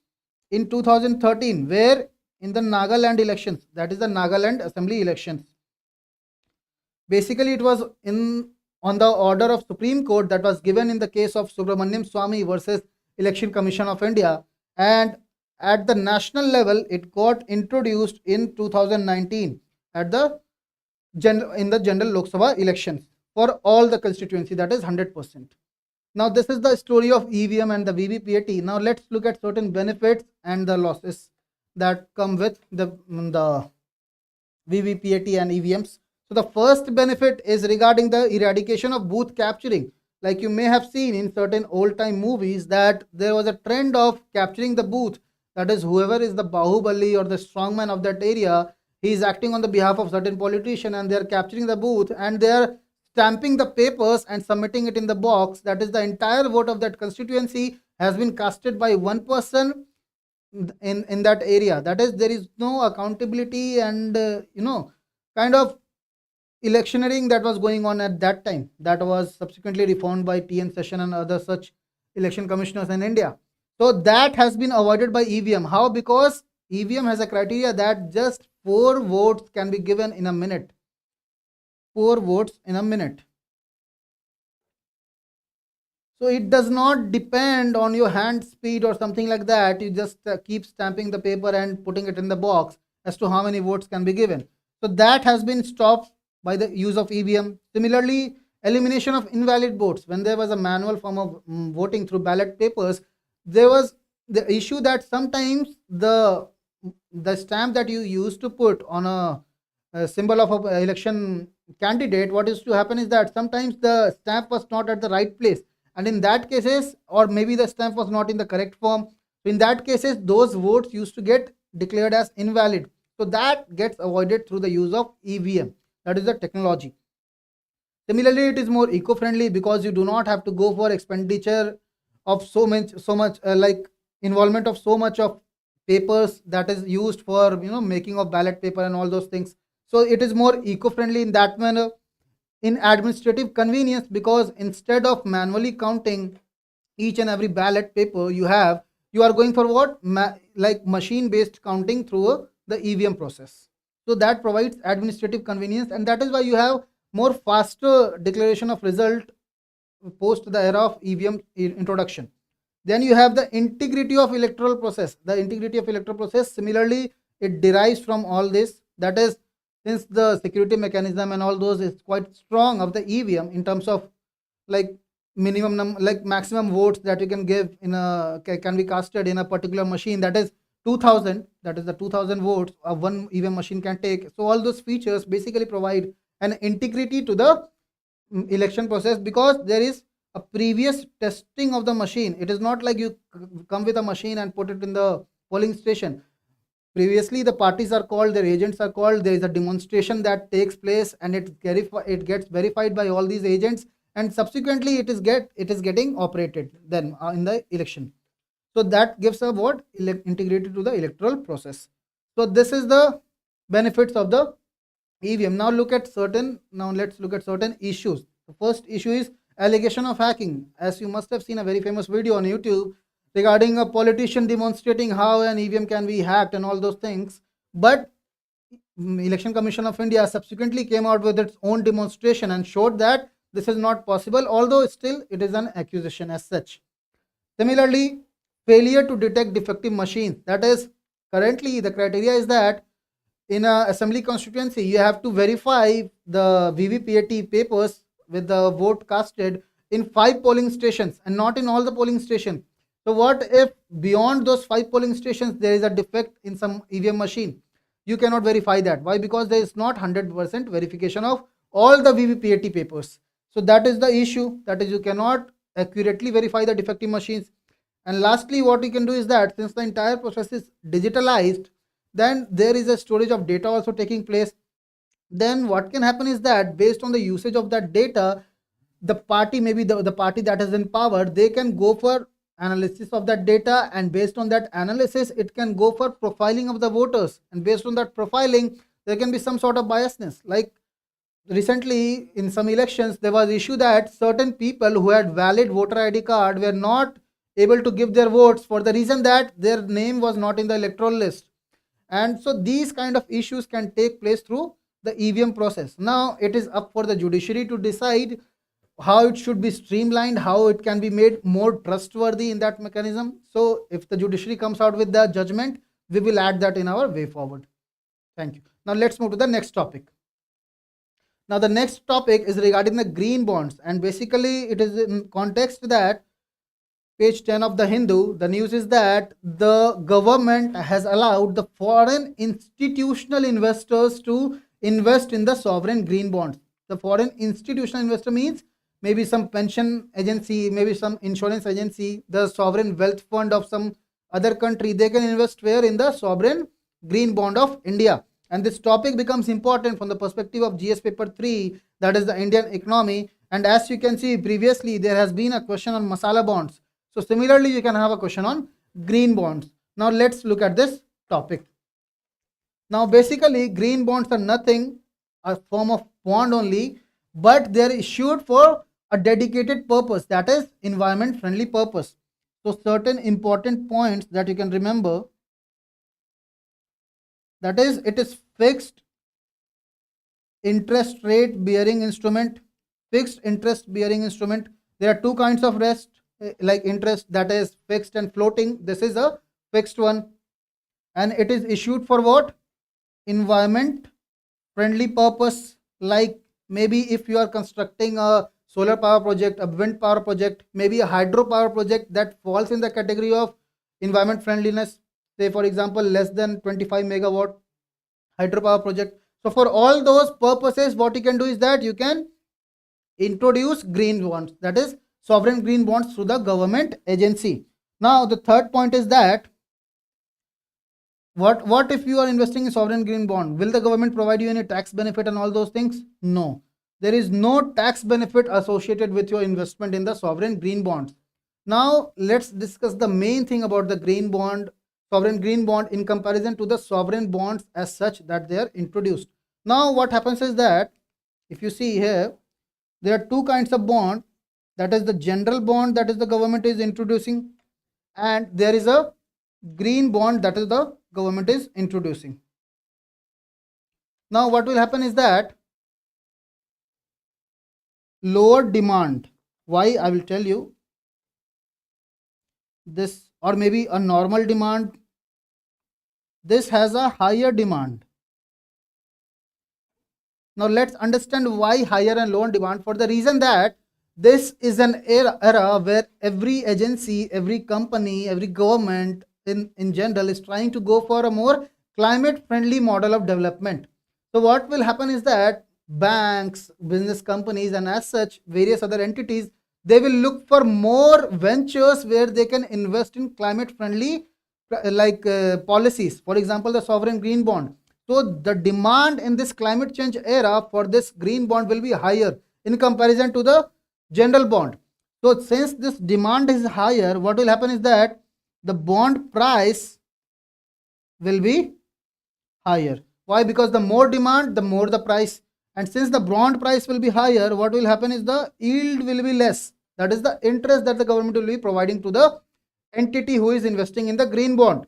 in 2013, where in the Nagaland elections, that is the Nagaland assembly elections. Basically it was in on the order of Supreme Court that was given in the case of Subramaniam Swamy versus Election Commission of India, and at the national level it got introduced in 2019 at the in the general Lok Sabha elections for all the constituency, that is 100%. Now this is the story of EVM and the VVPAT. Now let's look at certain benefits and the losses that come with the VVPAT and EVMs. So the first benefit is regarding the eradication of booth capturing. Like you may have seen in certain old time movies that there was a trend of capturing the booth, that is whoever is the Bahubali or the strongman of that area, he is acting on the behalf of certain politician and they are capturing the booth and they are stamping the papers and submitting it in the box. That is the entire vote of that constituency has been casted by one person in that area. That is, there is no accountability and kind of electioneering that was going on at that time, that was subsequently reformed by TN Session and other such election commissioners in India. So that has been avoided by EVM. How? Because EVM has a criteria that just 4 votes can be given in a minute. 4 votes in a minute. So it does not depend on your hand speed or something like that. You just keep stamping the paper and putting it in the box as to how many votes can be given. So that has been stopped by the use of EVM. Similarly, elimination of invalid votes. When there was a manual form of voting through ballot papers, there was the issue that sometimes the stamp that you used to put on a symbol of an election candidate, what used to happen is that sometimes the stamp was not at the right place, and in that cases, or maybe the stamp was not in the correct form, so in that cases those votes used to get declared as invalid. So that gets avoided through the use of EVM. That is the technology. Similarly, it is more eco-friendly because you do not have to go for expenditure of so much like involvement of so much of papers that is used for making of ballot paper and all those things. So it is more eco-friendly in that manner. In administrative convenience, because instead of manually counting each and every ballot paper you are going for what? Like machine based counting through the EVM process. So that provides administrative convenience, and that is why you have more faster declaration of result post the era of EVM introduction. Then you have the integrity of electoral process. The integrity of electoral process, similarly, it derives from all this. That is, since the security mechanism and all those is quite strong of the EVM in terms of like maximum votes that you can give in a can be casted in a particular machine, that is 2000, that is the 2000 votes of one EVM machine can take. So all those features basically provide an integrity to the election process, because there is a previous testing of the machine. It is not like you come with a machine and put it in the polling station. Previously the parties are called, their agents are called, there is a demonstration that takes place and it gets verified by all these agents, and subsequently it is getting operated then in the election. So that gives a what? Integrated to the electoral process. So this is the benefits of the EVM. Now let's look at certain issues. The first issue is allegation of hacking. As you must have seen a very famous video on YouTube regarding a politician demonstrating how an EVM can be hacked and all those things. But Election Commission of India subsequently came out with its own demonstration and showed that this is not possible, although still it is an accusation as such. Similarly, failure to detect defective machines. That is, currently the criteria is that in a assembly constituency you have to verify the VVPAT papers with the vote casted in 5 polling stations and not in all the polling stations. So what if beyond those 5 polling stations there is a defect in some EVM machine? You cannot verify that. Why? Because there is not 100% verification of all the VVPAT papers. So that is the issue, that is, you cannot accurately verify the defective machines. And lastly, what you can do is that since the entire process is digitalized, then there is a storage of data also taking place. Then what can happen is that based on the usage of that data, the party, maybe the party that is in power, they can go for analysis of that data, and based on that analysis it can go for profiling of the voters, and based on that profiling there can be some sort of biasness. Like recently in some elections there was issue that certain people who had valid voter ID card were not able to give their votes for the reason that their name was not in the electoral list. And so these kind of issues can take place through the EVM process. Now it is up for the judiciary to decide how it should be streamlined, how it can be made more trustworthy in that mechanism. So if the judiciary comes out with the judgment, we will add that in our way forward. Thank you. Now let's move to the next topic. Now the next topic is regarding the green bonds, and basically it is in context that page 10 of the Hindu, the news is that the government has allowed the foreign institutional investors to invest in the sovereign green bonds. The foreign institutional investor means maybe some pension agency, maybe some insurance agency, the sovereign wealth fund of some other country, they can invest where? In the sovereign green bond of India. And this topic becomes important from the perspective of GS paper 3, that is the Indian economy. And as you can see, previously there has been a question on masala bonds. So similarly you can have a question on green bonds. Now let's look at this topic. Now basically green bonds are nothing, a form of bond only, but they are issued for a dedicated purpose, that is environment friendly purpose. So certain important points that you can remember, that is, it is fixed interest rate bearing instrument. Fixed interest bearing instrument, there are two kinds of rest, like interest, that is fixed and floating. This is a fixed one, and it is issued for what? Environment friendly purpose. Like maybe if you are constructing a solar power project, a wind power project, maybe a hydro power project that falls in the category of environment friendliness, say for example less than 25 megawatt hydropower project. So for all those purposes, what you can do is that you can introduce green bonds, that is sovereign green bonds, through the government agency. Now the third point is that what if you are investing in sovereign green bond? Will the government provide you any tax benefit and all those things? No, there is no tax benefit associated with your investment in the sovereign green bonds. Now let's discuss the main thing about the green bond, sovereign green bond, in comparison to the sovereign bonds as such that they are introduced. Now what happens is that if you see here, there are two kinds of bond, that is the general bond that is the government is introducing, and there is a green bond that is the government is introducing. Now what will happen is that lower demand. Why? I will tell you. This, or maybe a normal demand, this has a higher demand. Now let's understand why higher and lower demand. For the reason that this is an era where every agency, every company, every government in general is trying to go for a more climate friendly model of development. So what will happen is that banks, business companies, and as such various other entities, they will look for more ventures where they can invest in climate friendly policies. For example, the sovereign green bond. So the demand in this climate change era for this green bond will be higher in comparison to the general bond. So since this demand is higher, what will happen is that the bond price will be higher. Why? Because the more demand, the more the price. And since the bond price will be higher, what will happen is the yield will be less. That is the interest that the government will be providing to the entity who is investing in the green bond.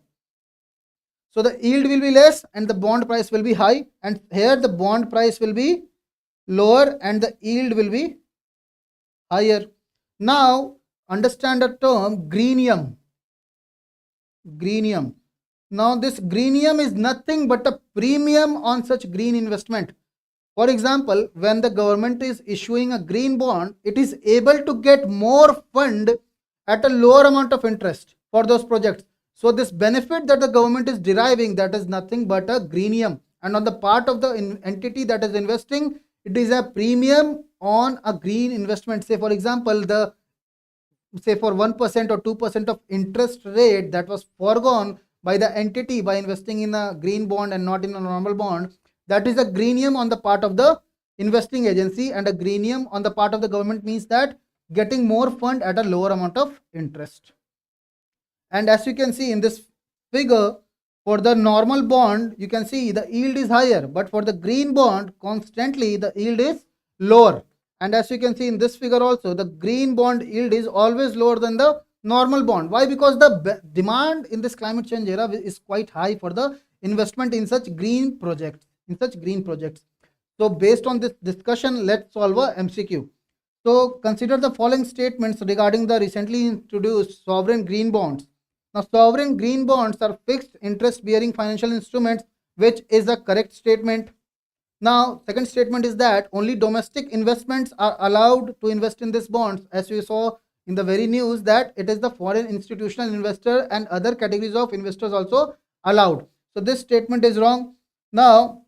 So the yield will be less and the bond price will be high, and here the bond price will be lower and the yield will be higher. Now understand the term greenium. Greenium. Now this greenium is nothing but a premium on such green investment. For example, when the government is issuing a green bond, it is able to get more fund at a lower amount of interest for those projects. So this benefit that the government is deriving, that is nothing but a greenium, and on the part of the entity that is investing, it is a premium on a green investment. Say for example, the say for 1% or 2% of interest rate that was foregone by the entity by investing in a green bond and not in a normal bond, that is a greenium on the part of the investing agency, and a greenium on the part of the government means that getting more fund at a lower amount of interest. And as you can see in this figure, for the normal bond you can see the yield is higher, but for the green bond constantly the yield is lower. And as you can see in this figure also, the green bond yield is always lower than the normal bond. Why? Because the demand in this climate change era is quite high for the investment in such green projects. So based on this discussion, let's solve a MCQ. So consider the following statements regarding the recently introduced sovereign green bonds. Now sovereign green bonds are fixed interest bearing financial instruments, which is a correct statement. Now second statement is that only domestic investments are allowed to invest in these bonds. As we saw in the very news, that it is the foreign institutional investor and other categories of investors also allowed. So this statement is wrong. Now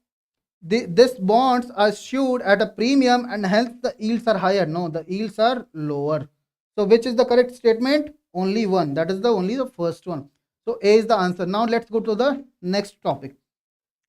these bonds are issued at a premium and hence the yields are higher. No, the yields are lower. So which is the correct statement? Only one. That is only the first one. So A is the answer. Now let's go to the next topic.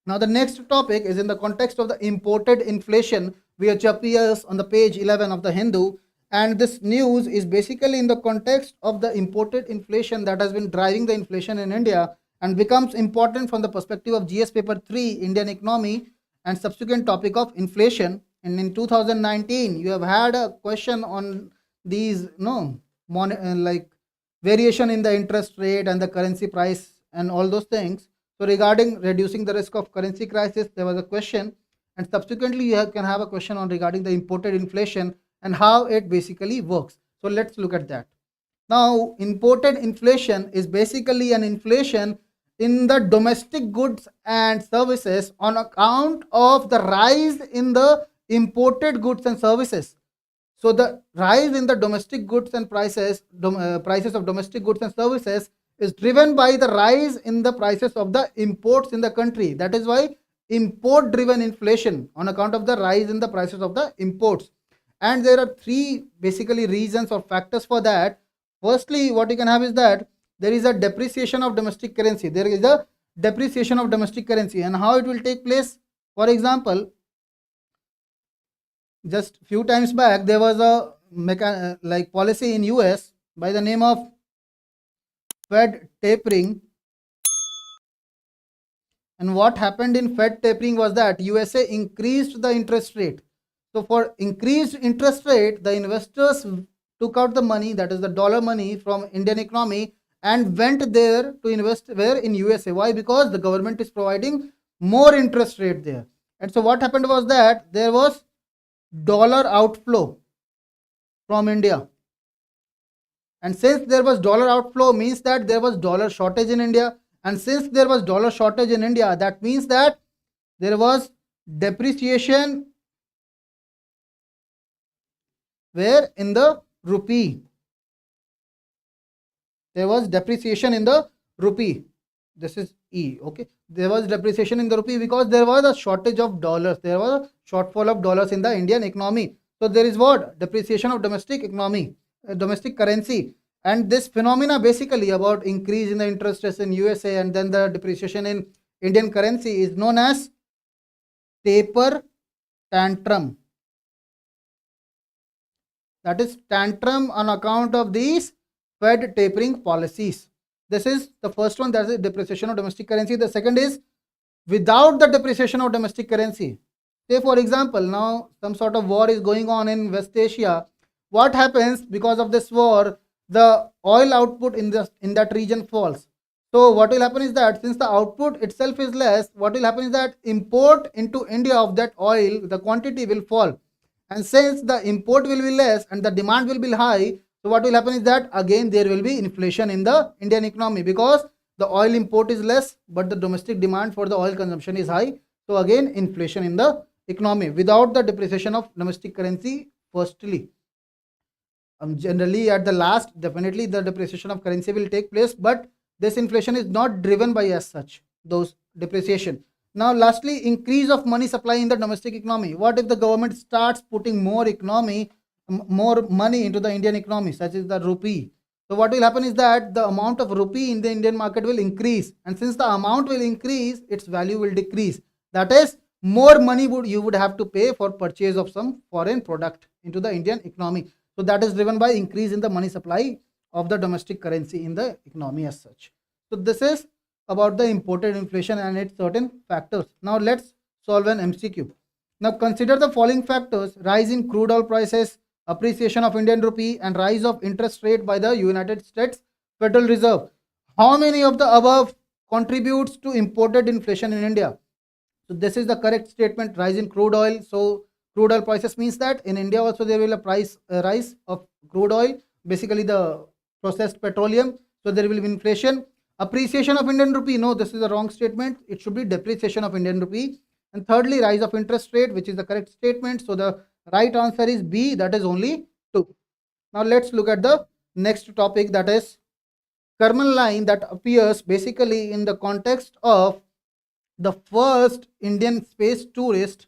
Now the next topic is in the context of the imported inflation, which appears on the page 11 of the Hindu. And this news is basically in the context of the imported inflation that has been driving the inflation in India and becomes important from the perspective of GS paper 3 Indian economy and subsequent topic of inflation. And in 2019 you have had a question on these like variation in the interest rate and the currency price and all those things. So regarding reducing the risk of currency crisis, there was a question, and subsequently you can have a question on regarding the imported inflation and how it basically works. So let's look at that. Now imported inflation is basically an inflation in the domestic goods and services on account of the rise in the imported goods and services. So the rise in the domestic goods and prices of domestic goods and services is driven by the rise in the prices of the imports in the country. That is why import driven inflation, on account of the rise in the prices of the imports. And there are three basically reasons or factors for that. Firstly, what you can have is that there is a depreciation of domestic currency. And how it will take place? For example, just few times back there was a policy in US by the name of Fed tapering. And what happened in Fed tapering was that USA increased the interest rate. So for increased interest rate, the investors took out the money, that is the dollar money, from Indian economy and went there to invest where? In USA. Why? Because the government is providing more interest rate there. And so what happened was that there was dollar outflow from India. And since there was dollar outflow, means that there was dollar shortage in India. And since there was dollar shortage in India, that means that there was depreciation where? In the rupee. There was depreciation in the rupee. This is E. Okay. There was depreciation in the rupee because there was a shortage of dollars. There was a shortfall of dollars in the Indian economy. So there is what? Depreciation of domestic economy, domestic currency. And this phenomena basically about increase in the interest rates in USA and then the depreciation in Indian currency is known as taper tantrum. That is tantrum on account of these Fed tapering policies. This is the first one, that is depreciation of domestic currency. The second is without the depreciation of domestic currency. Say for example, now some sort of war is going on in West Asia. What happens because of this war? The oil output in that region falls. So what will happen is that since the output itself is less, what will happen is that import into India of that oil, the quantity will fall. And since the import will be less and the demand will be high, so what will happen is that again there will be inflation in the Indian economy, because the oil import is less but the domestic demand for the oil consumption is high. So again inflation in the economy without the depreciation of domestic currency firstly. Generally at the last, definitely the depreciation of currency will take place, but this inflation is not driven by as such those depreciation. Now lastly, increase of money supply in the domestic economy. What if the government starts putting more money into the Indian economy, such as the rupee? So what will happen is that the amount of rupee in the Indian market will increase, and since the amount will increase, its value will decrease. That is, more money you would have to pay for purchase of some foreign product into the Indian economy. So that is driven by increase in the money supply of the domestic currency in the economy as such. So this is about the imported inflation and its certain factors. Now let's solve an MCQ. Now consider the following factors: rise in crude oil prices, appreciation of Indian rupee, and rise of interest rate by the United States Federal Reserve. How many of the above contributes to imported inflation in India? So this is the correct statement, rise in crude oil. So crude oil prices means that in India also there will be a rise of crude oil, basically the processed petroleum. So there will be inflation. Appreciation of Indian rupee, no, this is a wrong statement. It should be depreciation of Indian rupee. And thirdly, rise of interest rate, which is the correct statement. So the right answer is B, that is only 2. Now let's look at the next topic, that is karman line, that appears basically in the context of the first Indian space tourist,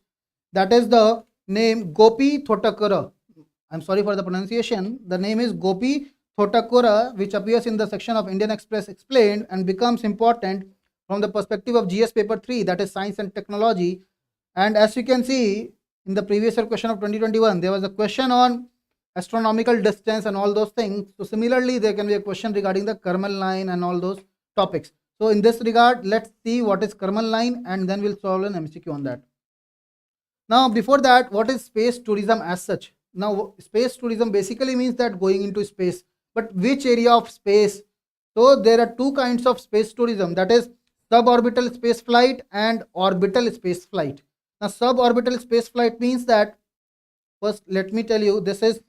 that is the name Gopi Thotakura. I'm sorry for the pronunciation. The name is Gopi Thotakura, which appears in the section of Indian Express Explained and becomes important from the perspective of GS paper 3, that is science and technology. And as you can see in the previous year question of 2021, there was a question on astronomical distance and all those things. So similarly, there can be a question regarding the karman line and all those topics. So in this regard, let's see what is karman line and then we'll solve an MCQ on that. Now before that, what is space tourism as such? Now space tourism basically means that going into space, but which area of space? So there are two kinds of space tourism, that is suborbital space flight and orbital space flight. Now suborbital space flight means that, first let me tell you, this is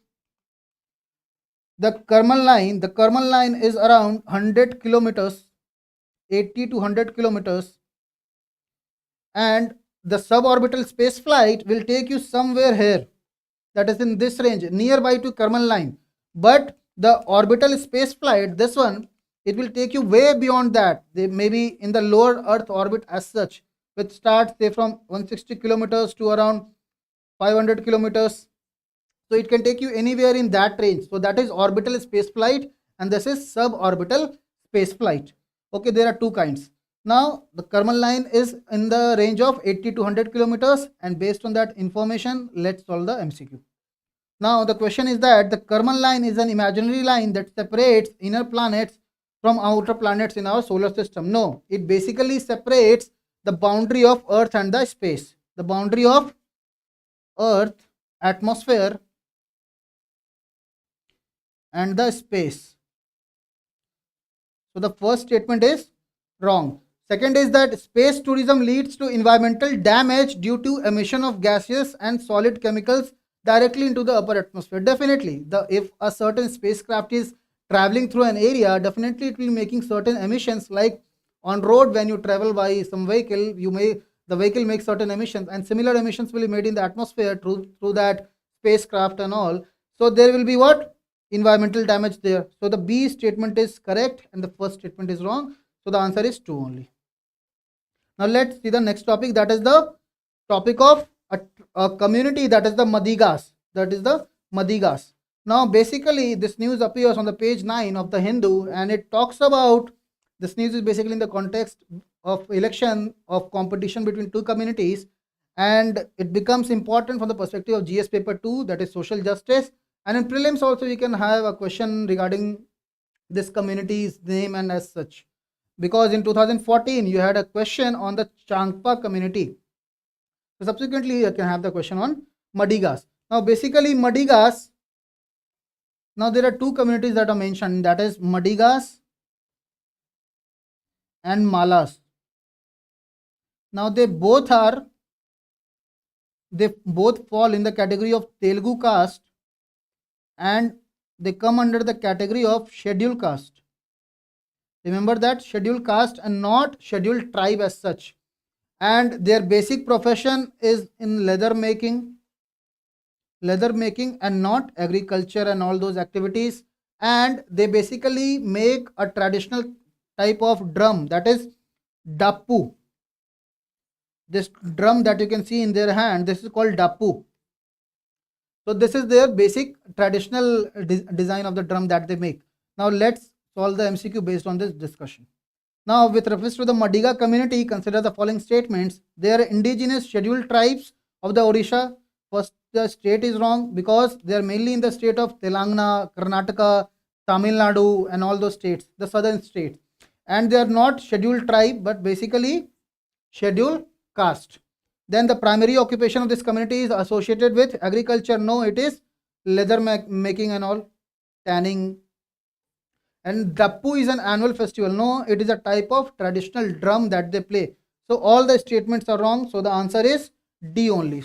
the karman line. The karman line is around 100 kilometers, 80 to 100 kilometers, and the suborbital space flight will take you somewhere here, that is in this range, nearby to karman line. But the orbital space flight, this one, it will take you way beyond that. They may be in the lower earth orbit as such, which starts say from 160 kilometers to around 500 kilometers. So it can take you anywhere in that range. So that is orbital space flight and this is suborbital space flight. Okay, there are two kinds. Now the karman line is in the range of 80 to 100 kilometers, and based on that information, let's solve the MCQ. Now the question is that the karman line is an imaginary line that separates inner planets from outer planets in our solar system. No, it basically separates the boundary of Earth and the space. The boundary of Earth, atmosphere and the space. So the first statement is wrong. Second is that space tourism leads to environmental damage due to emission of gaseous and solid chemicals directly into the upper atmosphere. Definitely, if a certain spacecraft is traveling through an area, definitely it will be making certain emissions, like on road when you travel by some vehicle, the vehicle makes certain emissions, and similar emissions will be made in the atmosphere through that spacecraft and all. So there will be what? Environmental damage there. So the B statement is correct and the first statement is wrong. So the answer is 2 only. Now let's see the next topic, that is the topic of a community, that is the Madigas. That is the Madigas. Now basically this news appears on the page 9 of the Hindu, and it talks about, this news is basically in the context of election of competition between two communities, and it becomes important from the perspective of GS paper 2, that is social justice. And in prelims also you can have a question regarding this community's name and as such, because in 2014 you had a question on the Changpa community. So subsequently you can have the question on Madigas. Now basically Madigas Now there are two communities that are mentioned, that is Madigas and Malas. Now they both fall in the category of Telugu caste, and they come under the category of scheduled caste. Remember that, scheduled caste and not scheduled tribe as such. And their basic profession is in leather making and not agriculture and all those activities. And they basically make a traditional type of drum, that is dappu. This drum that you can see in their hand, this is called dappu. So this is their basic traditional design of the drum that they make. Now let's solve the MCQ based on this discussion. Now with reference to the Madiga community, consider the following statements. They are indigenous scheduled tribes of the Odisha. First, the state is wrong because they are mainly in the state of Telangana, Karnataka, Tamil Nadu and all those states, the southern states. And they are not scheduled tribe but basically scheduled caste. Then the primary occupation of this community is associated with agriculture. No, it is leather making and all, tanning. And Dappu is an annual festival. No, it is a type of traditional drum that they play. So all the statements are wrong. So the answer is D only.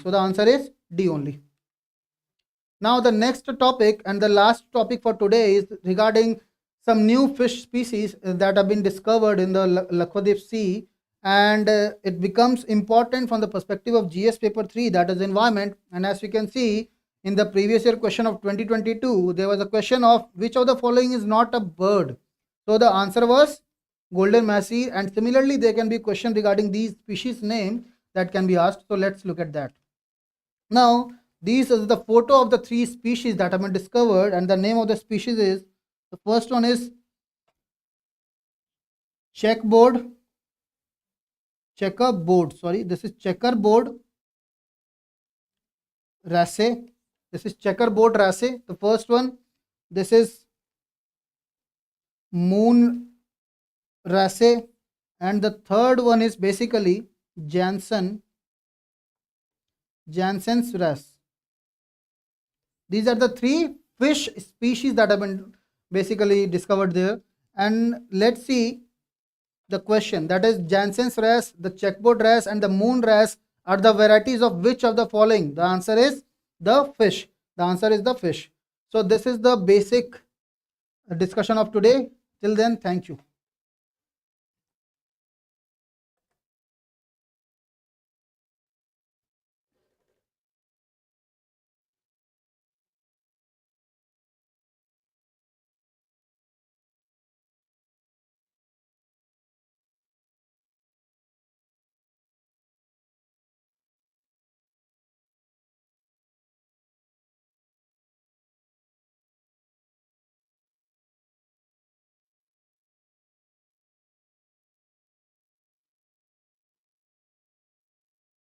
Now the next topic and the last topic for today is regarding some new fish species that have been discovered in the Lakshadweep Sea, and it becomes important from the perspective of GS paper 3, that is environment. And as you can see, in the previous year question of 2022, there was a question of which of the following is not a bird. So the answer was golden massey, and similarly there can be question regarding these species name that can be asked. So let's look at that. Now these is the photo of the three species that have been discovered, and the name of the species is, the first one is checkerboard, this is checkerboard race. This is checkerboard race, the first one. This is moon race, and the third one is basically Jansen's race. These are the three fish species that have been basically discovered there. And let's see the question, that is Jansen's race, the checkerboard race and the moon race are the varieties of which of the following? The answer is the fish. So this is the basic discussion of today. Till then, thank you.